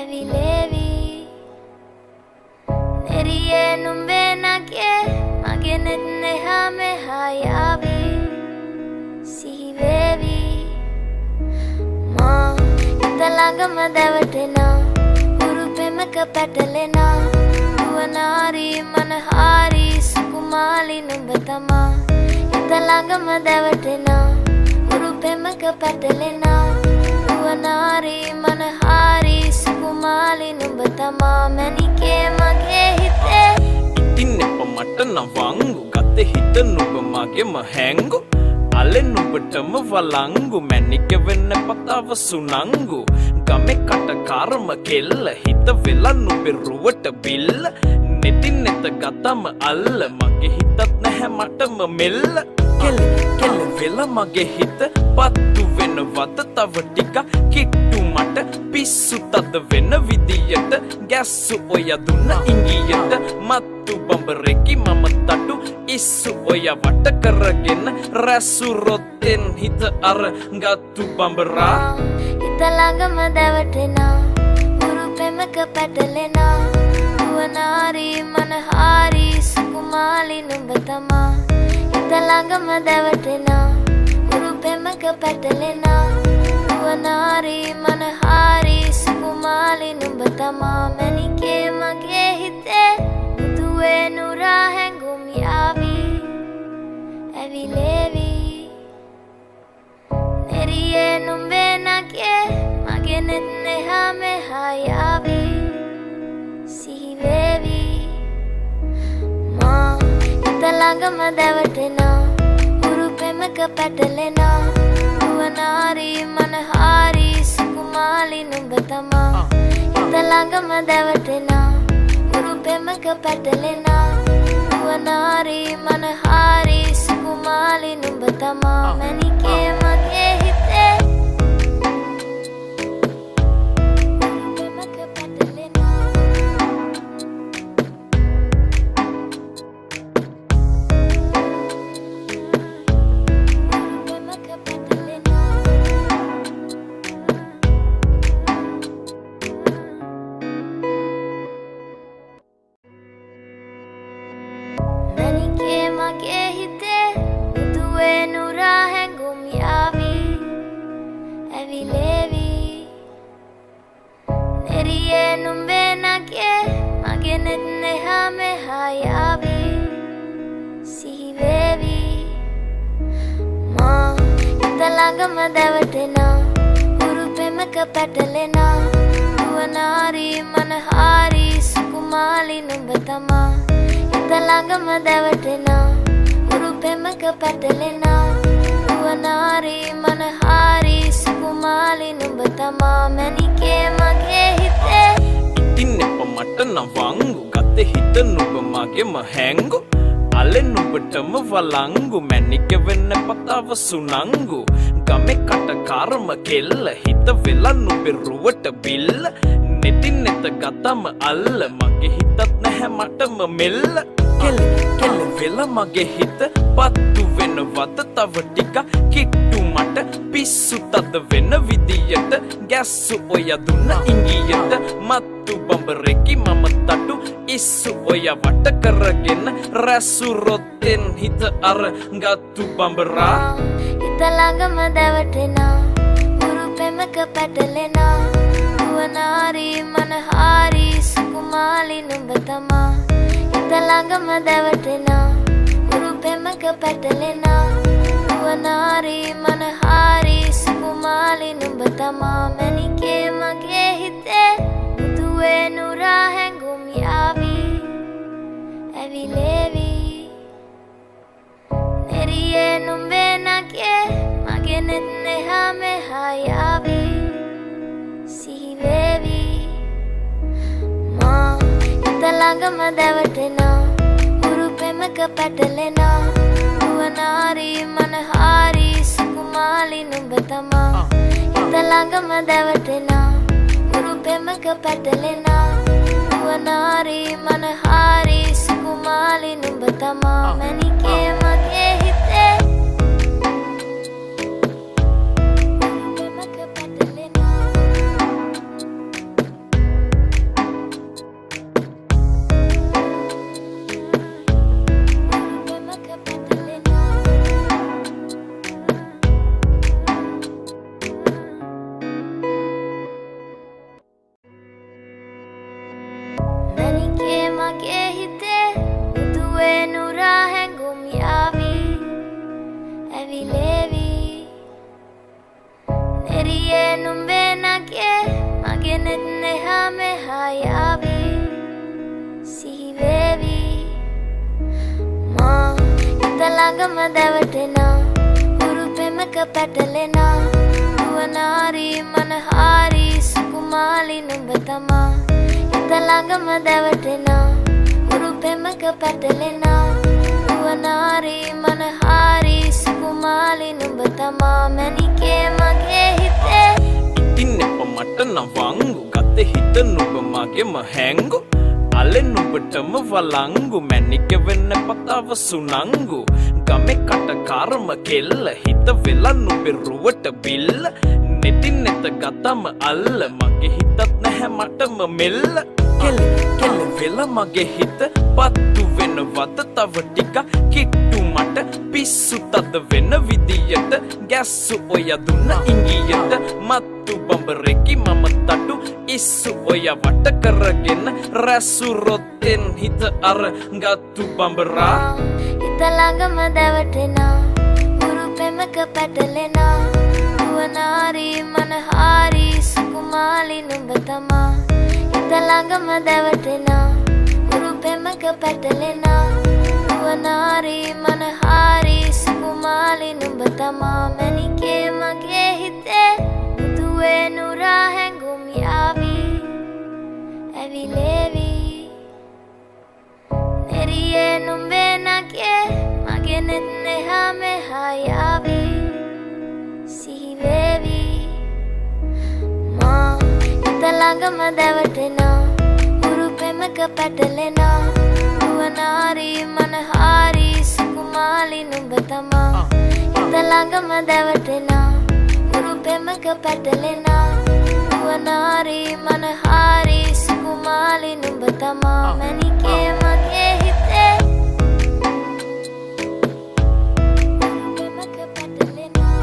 ඇවිලේවි නෙරියේ නුඹේ නගේ මගේ නෙත් එහා මෙහා යාවි සිහිවේවි මා හිත ළඟම දැවටෙනා උරුපෙමක පැටලෙනා නුවනාරි මනහාරි සුකුමාලි නුඹ තමා හිත ළඟම දැවටෙනා උරුපෙමක පැටලෙනා නුවනාරි මනහාරි සුකුමාලි නුඹ තමා මැනිකේ මගේ හිතේ ඉතින් එප මට නවංගු ගත හිත නුඹ මගෙම හැංගු අලෙ නුඹටම වලංගු මැනික වෙන්න පතාව සුනංගු ගමේ කටකාරම කෙල්ල හිත වෙලා නුඹේ රුවට බිල්ල නෙතින් නෙත ගතම අල්ල මගේ හිතත් නැහැ මටම මෙල්ල කෙල කෙල වෙලා මගේ හිත පත්තු වෙනවද තව ටික කිට්ටු මට පිස්සු තද වෙන විදියට ගැස්සු ඔය දුන්න ඉංගියට මත්තු බඹරෙකි මම තටු ඉස්සු ඔය වට කරගෙන රැසු රොත්තෙන් හිත අර ගත්තු බඹරා හිත ළඟම දැවටෙනා උරුපෙමක පැටලෙනා නුවනාරි මනහාරි සුකුමාලි නුඹ තමා හිත ළඟම දැවටෙනා උරුපෙමක පැටලෙනා නුවනාරි මනහාරි සුකුමාලි නුඹ තමා මැනිකේ මගේ හිතේ මුදුවේ නුරා හැඟුම් යාවි ඇවිලේවි නෙරියේ නුඹේ නගේ මගේ නෙත් එහා මෙහා යාවි සිහිවේවි මා හිත ළඟම දැවටෙනා උරුපෙමක පැටලෙනා නුවනාරි මනහාරි සුකුමාලි නුඹ තමා හිත ළඟම දැවටෙනා උරුපෙමක පැටලෙනා නුවනාරි මනහාරි සුකුමාලි නුඹ තමා මැනිකේ මගේ හිතේ උරුපෙමක පැටලෙනා උරුපෙමක පැටලෙනා මැනිකේ මගේ හිතේ මුදුවේ නුරා හැඟුම් යාවි ඇවිලේවි නෙරියේ නුඹේ නගේ මගේ නෙත් එහා මෙහා යාවි සිහිවේවි මා හිත ළඟම දැවටෙනා උරුපෙමක පැටලෙනා නුවනාරි මනහාරි සුකුමාලි නුඹ තමා හිත ළඟම දැවටෙනා උරුපෙමක පැටලෙනා නුවනාරි මනහාරි සුකුමාලි නුඹ තමා මැනිකේ මගේ හිතේ ඉතින් එප මට නවංගු ගත හිත නුඹ මගෙම හැංගු අලෙ නුඹටම වලංගු මැනික වෙන්න පතාව සුනංගු ගමේ කටකාරම කෙල්ල හිත වෙලා නුඹේ රුවට බිල්ල නෙතින් නෙත ගතම අල්ල මගේ හිතත් නැහැ මටම මෙල්ල කෙල කෙල වෙලා මගේ හිත පත්තු වෙනවද තව ටික කිට්ටු මට පිස්සු තද වෙන විදියට ගැස්සු ඔය දුන්න ඉංගියට මත්තු බඹරෙකි මම තටු ඉස්සු ඔය වට කරගෙන රැසු රොත්තෙන් හිත අර ගත්තු බඹරා හිත ළඟම දැවටෙනා උරුපෙමක පැටලෙනා නුවනාරි මනහාරි සුකුමාලි නුඹ තමා හිත ළඟම දැවටෙනා උරුපෙමක පැටලෙනා නුවනාරි මනහාරි සුකුමාලි නුඹ තමා මැනිකේ මගේ හිතේ මුදුවේ නුරා හැඟුම් යාවි ඇවිලේවි නෙරියේ නුඹේ නගේ මගේ නෙත් එහා මෙහා යාවි සිහිවේවි මා හිත ළඟම දැවටෙනා උරුපෙමක පැටලෙනා නුවනාරි මනහාරි සුකුමාලි නුඹ තමා හිත ළඟම දැවටෙනා උරුපෙමක පැටලෙනා නුවනාරි මනහාරි සුකුමාලි නුඹ තමා මැනිකේ මගේ හිතේ උරුපෙමක පැටලෙනා මැනිකේ මගේ හිතේ මුදුවේ නුරා හැඟුම් යාවි ඇවිලේවි නෙරියේ නුඹේ නගේ මගේ නෙත් නෙහා මෙහා යාවි සිහිවේවි මා හිත ළඟම දැවටෙනා උරුපෙමක පැටලෙනා නුවනාරි මනහාරි සුකුමාලි නුඹ තමා හිත ළඟම දැවටෙනා උරුපෙමක පැටලෙනා නුවනාරි මනහාරි සුකුමාලි නුඹ තමා මැනිකේ මගේ හිතේ ඉතින් එප මට නවංගු ගත හිත නුඹ මගෙම හැංගු අලෙ නුඹටම වලංගු මැනික වෙන්න පතාව සුනංගු ගමේ කටකාරම කෙල්ල හිත වෙලා නුඹේ රුවට බිල්ල නෙතින් නෙත ගතම අල්ල මගේ හිතත් නැහැ මටම මෙල්ල කෙල කෙල වෙලා මගේ හිත පත්තු වෙනවද තව ටික කිට්ටු මට පිස්සු තද වෙන විදියට ගැස්සු ඔය දුන්න ඉංගියට මත්තු බඹරෙකි මම තටු ඉස්සු ඔය වට කරගෙන රැසු රොත්තෙන් හිත අර ගත්තු බඹරා හිත ළඟම දැවටෙනා උරුපෙමක පැටලෙනා නුවනාරි මනහාරි සුකුමාලි නුඹ තමා හිත ළඟම දැවටෙනා උරුපෙමක පැටලෙනා නුවනාරි මනහාරි සුකුමාලි නුඹ තමා මැනිකේ මගේ හිතේ මුදුවේ නුරා හැඟුම් යාවි ඇවිලේවි නෙරියේ නුඹේ නගේ මගේ නෙත් නෙහා මෙහා යාවි සිහිවේවි මා හිත ළඟම දැවටෙනා උරුපෙමක පැටලෙනා නුවනාරි මනහාරි සුකුමාලි නුඹ තමා හිත ළඟම දැවටෙනා උරුපෙමක පැටලෙනා නුවනාරි මනහාරි සුකුමාලි නුඹ තමා මැනිකේ මගේ හිතේ උරුපෙමක පැටලෙනා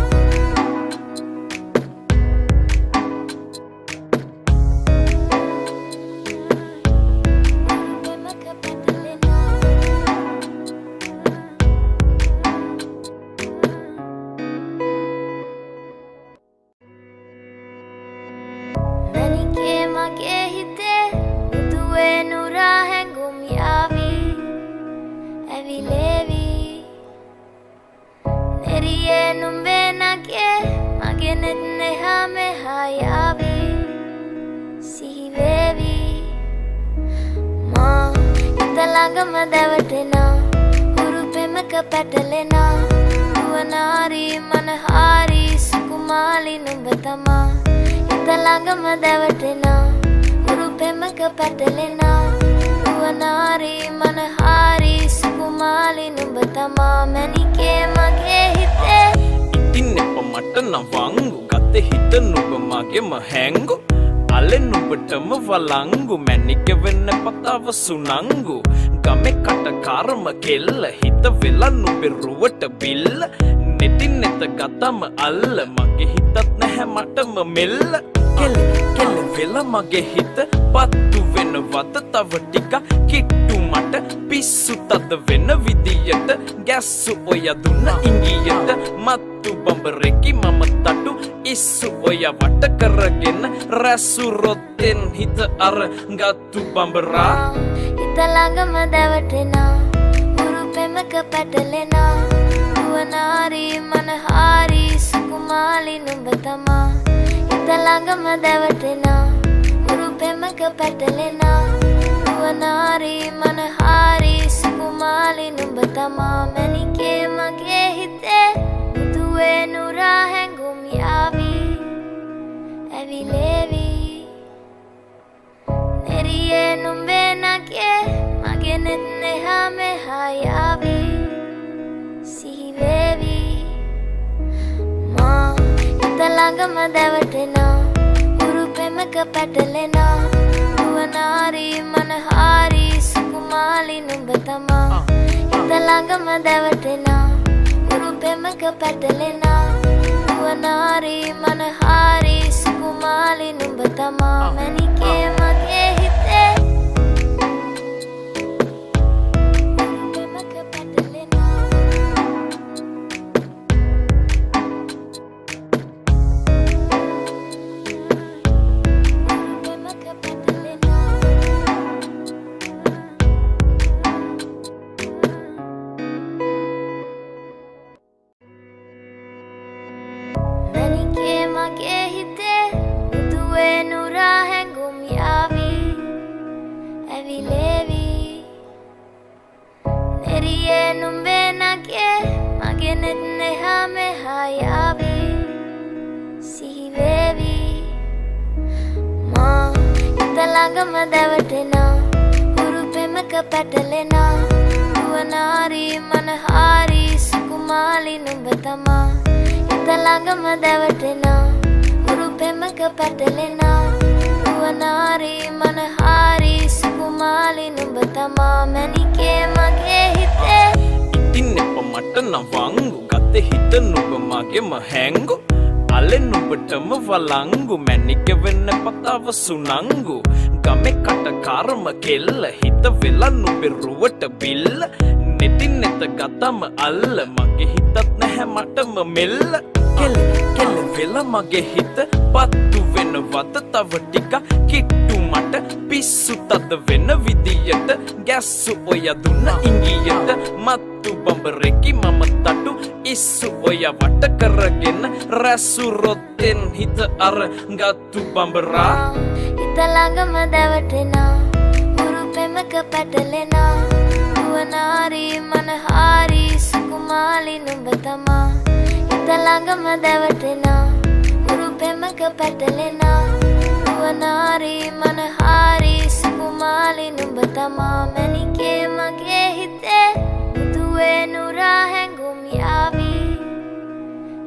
උරුපෙමක පැටලෙනා මැනිකේ මගේ හිතේ මුදුවේ නුරා හැඟුම් යාවි ඇවිලේවි නෙරියේ නුඹේ නගේ මගේ නෙත් නෙහා මෙහා යාවි සිහිවේවි මා හිත ළඟම දැවටෙනා උරුපෙමක පැටලෙනා නුවනාරි මනහාරි සුකුමාලි නුඹ තමා හිත ළඟම දැවටෙනා උරුපෙමක පැටලෙනා නුවනාරි මනහාරි සුකුමාලි නුඹ තමා මැනිකේ මගේ හිතේ ඉතින් එප මට නවංගු ගත හිත නුඹ මගෙම හැංගු අලෙ නුඹටම වලංගු මැනික වෙන්න පතාව සුනංගු ගමේ කටකාරම කෙල්ල හිත වෙලා නුඹේ රුවට බිල්ල නෙතින් නෙත ගතම අල්ල මගේ හිතත් නැහැ මටම මෙල්ල කෙල කෙල වෙලා මගේ හිත පත්තු වෙනවද තව ටික කිට්ටු මට පිස්සු තද වෙන විදියට ගැස්සු ඔය දුන්න ඉංගියට මත්තු බඹරෙකි මම තටු ඉස්සු ඔය වට කරගෙන රැසු රොත්තෙන් හිත අර ගත්තු බඹරා හිත ළඟම දැවටෙනා උරුපෙමක පැටලෙනා නුවනාරි මනහාරි සුකුමාලි නුඹ තමා හිත ළඟම දැවටෙනා උරුපෙමක පැටලෙනා නුවනාරි මනහාරි සුකුමාලි නුඹ තමා මැනිකේ මගේ හිතේ මුදුවේ නුරා හැඟුම් යාවි ඇවිලේවි නෙරියේ නුඹේ නගේ මගේ නෙත් නෙහා මෙහා යාවි සිහිවේවි මා හිත ළඟම දැවටෙනා උරුපෙමක පැටලෙනා නුවනාරි මනහාරි සුකුමාලි නුඹ තමා හිත ළඟම දැවටෙනා උරුපෙමක පැටලෙනා නුවනාරි මනහාරි සුකුමාලි නුඹ තමා මැනිකේ මගේ හිතේ hame hayavi sihivevi ma italangama davatena urupemaka patalena duwanari manahari sukumali numba tama italangama davatena urupemaka patalena duwanari manahari sukumali numba tama manike mage hite ඉතින් මට නවංගු ගත හිත නුඹ මගෙම හැංගු අලෙ නුඹටම වලංගු මැනික වෙන්න පතාව සුනංගු ගමේ කටකාරම කෙල්ල හිත වෙලා නුඹේ රුවට බිල්ල නෙතින් නෙත ගතම අල්ල මගේ හිතත් නැහැ මටම මෙල්ල කෙල කෙල වෙලා මගේ හිත පත්තු වෙනවද තව ටික කිට්ටු මට පිස්සු තද වෙන විදියට ගැස්සු ඔය දුන්න ඉංගියට මත්තු බඹරෙකි මම තටු ඉස්සු ඔය වට කරගෙන රැසු රොත්තෙන් හිත අර ගත්තු බඹරා ඉතලඟම දැවටෙනා උරුපෙමක පැටලෙනා දුවනාරි මනහාරි සුකුමාලි නුඹ තමා ඉතලඟම දැවටෙනා උරුපෙමක පැටලෙනා දුවනාරි මනහාරි සුකුමාලි නුඹ තමා මැනිකේ මගේ හිතේ මුදුවේ නුරා හැඟුම් යාවි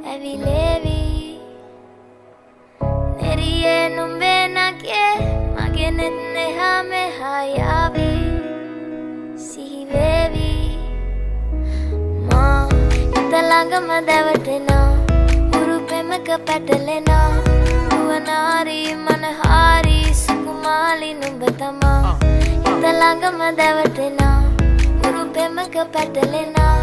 ඇවිලේවි නෙරියේ නුඹේ නගේ මගේ නෙත් එහා මෙහා යාවි සිහිවේවි මා ඉතලඟම දැවටෙනා උරුපෙමක පැටලෙනා දුවනාරි මනහාරි සුකුමාලි නුඹ තමා ඉතලඟම දැවටෙනා උරුපෙමක පැටලෙනා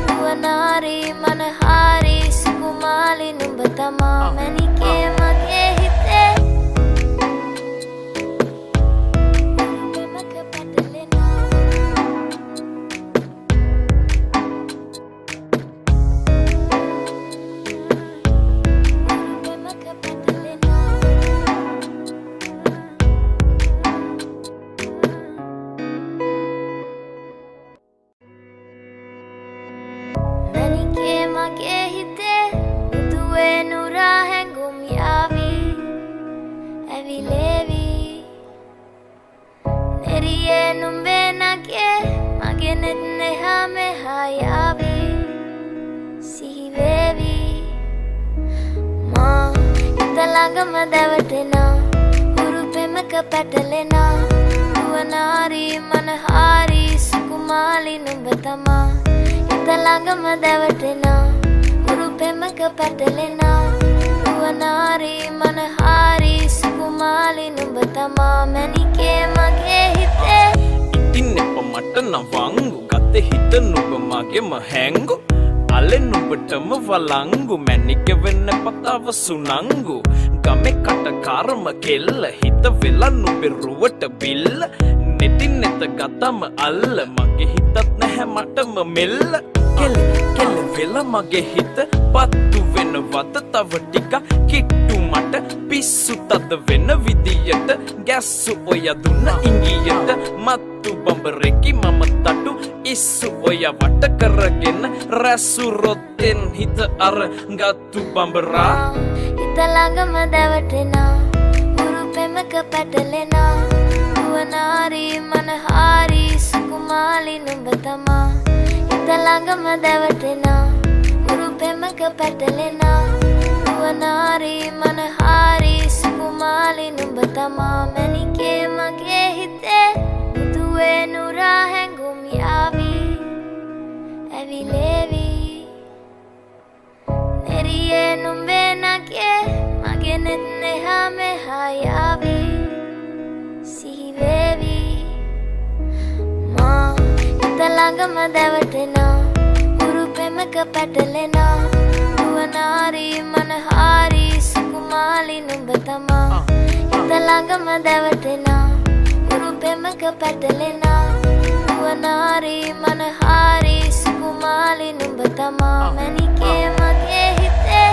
දුවනාරි මනහාරි සුකුමාලි නුඹ තමා මැනිකේ මගේ හිතේ උරුපෙමක පැටලෙනා උරුපෙමක පැටලෙනා මැනිකේ මගේ හිතේ මුදුවේ නුරා හැඟුම් යාවි ඇවිලේවි නෙරියේ නුඹේ නගේ මගේ නෙත් එහා මෙහා යාවි සිහිවේවි මා ඉතලඟම දැවටෙනා උරුපෙමක පැටලෙනා දුවනාරි මනහාරි සුකුමාලි නුඹ තමා ඉතලඟම දැවටෙනා උරුපෙමක පැටලෙනා දුවනාරි මනහාරි සුකුමාලි නුඹ තමා මැනිකේ මගේ හිතේ ඉතින් මට නවංගු ගත හිත නුඹ මගෙම හැංගු අලෙ නුඹටම වලංගු මැනික වෙන්න පතාව සුනංගු ගමේ කටකාරම කෙල්ල හිත වෙලා නුඹේ රුවට බිල්ල නෙතින් නෙත ගතම අල්ල මගේ හිතත් නැහැ මටම මෙල්ල කෙල කෙල වෙලා මගේ හිත පත්තු වෙනවද තව ටික කිට්ටු මට පිස්සු තද වෙන විදියට ගැස්සු ඔය දුන්න ඉංගියට මත්තු බඹරෙකි මම තටු ඉස්සු ඔය වට කරගෙන රැසු රොත්තෙන් හිත අර ගත්තු බඹරා ඉතලඟම දැවටෙනා උරුපෙමක පැටලෙනා දුවනාරි මනහාරි සුකුමාලි නුඹ තමා ඉතලඟම දැවටෙනා උරුපෙමක පැටලෙනා දුවනාරි මනහාරි සුකුමාලි නුඹ තමා මැනිකේ මගේ හිතේ මුදුවේ නුරා හැඟුම් යාවි ඇවිලේවි නෙරියේ නුඹේ නගේ මගේ නෙත් එහා මෙහා යාවි සිහිවේවි මා ඉතලඟම දැවටෙනා උරුපෙමක පැටලෙනා දුවනාරි මනහාරි සුකුමාලි නුඹ තමා ඉතලඟම දැවටෙනා උරුපෙමක පැටලෙනා දුවනාරි මනහාරි සුකුමාලි නුඹ තමා මැනිකේ මගේ හිතේ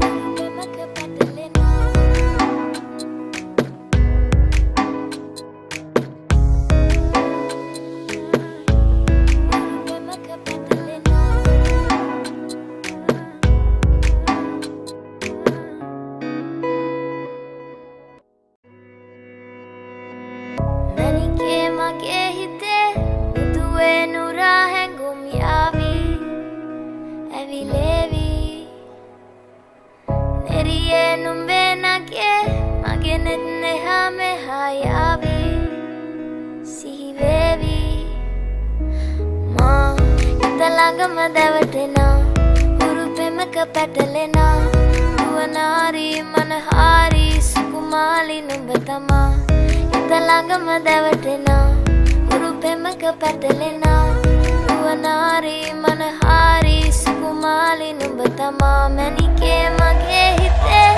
උරුපෙමක පැටලෙනා උරුපෙමක පැටලෙනා මැනිකේ මගේ හිතේ මුදුවේ නුරා හැඟුම් යාවි ඇවිලේවි නෙරියේ නුඹේ නගේ මගේ නෙත් නෙහා මෙහා යාවි සිහිවේවි මා හිත ළඟම දැවටෙනා උරුපෙමක පැටලෙනා නුවනාරි මනහාරි සුකුමාලි නුඹ තමා හිත ළඟම දැවටෙනා උරුපෙමක පැටලෙනා නුවනාරි මනහාරි සුකුමාලි නුඹ තමා මැනිකේ මගේ හිතේ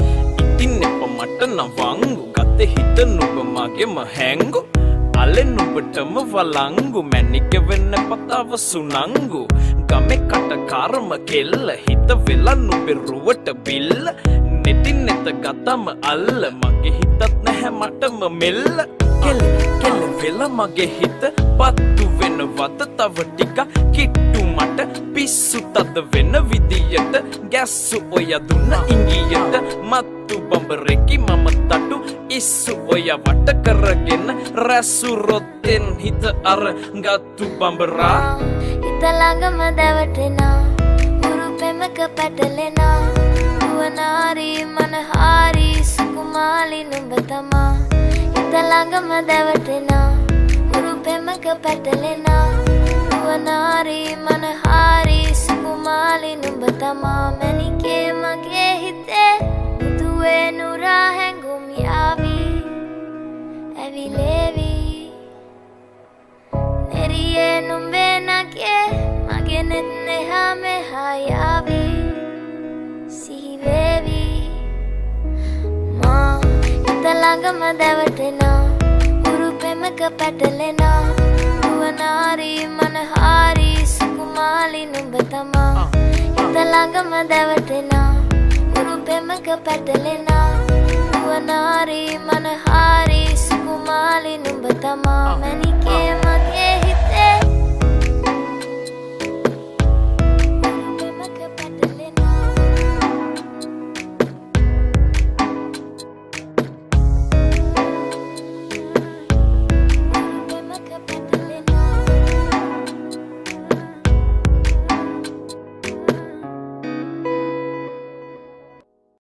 ඉතින් එප මට නවංගු ගත හිත නුඹ මගෙම හැංගු අලෙ නුඹටම වලංගු මැනික වෙන්න පතාව සුනංගු ගමේ කටකාරම කෙල්ල හිත වෙලා නුඹේ රුවට බිල්ල නෙතින් නෙත ගතම අල්ල මගේ හිතත් නැහැ මටම මෙල්ල කෙල කෙල වෙලා මගේ හිත පත්තු වෙනවද තව ටික කිට්ටු මට පිස්සු තද වෙන විදියට ගැස්සු ඔය දුන්න ඉංගියට මත්තු බඹරෙකි මම තටු ඉස්සු ඔය වට කරගෙන රැසු රොත්තෙන් හිත අර ගත්තු බඹරා හිත ළඟම දැවටෙනා උරුපෙමක පැටලෙනා නුවනාරි මනහාරි සුකුමාලි නුඹ තමා හිත ළඟම දැවටෙනා උරුපෙමක පැටලෙනා නුවනාරි මනහාරි සුකුමාලි නුඹ තමා මැනිකේ මගේ හිතේ මුදුවේ නුරා හැඟුම් යාවි ඇවිලේවි නෙරියේ නුඹේ නගේ මගේ නෙත් නෙහා මෙහා යාවි සිහිවේවි මා හිත ළඟම දැවටෙනා උරුපෙමක පැටලෙනා නුවනාරි මනහාරි සුකුමාලි නුඹ තමා හිත ළඟම දැවටෙනා උරුපෙමක පැටලෙනා නුවනාරි මනහාරි සුකුමාලි නුඹ තමා මැනිකේ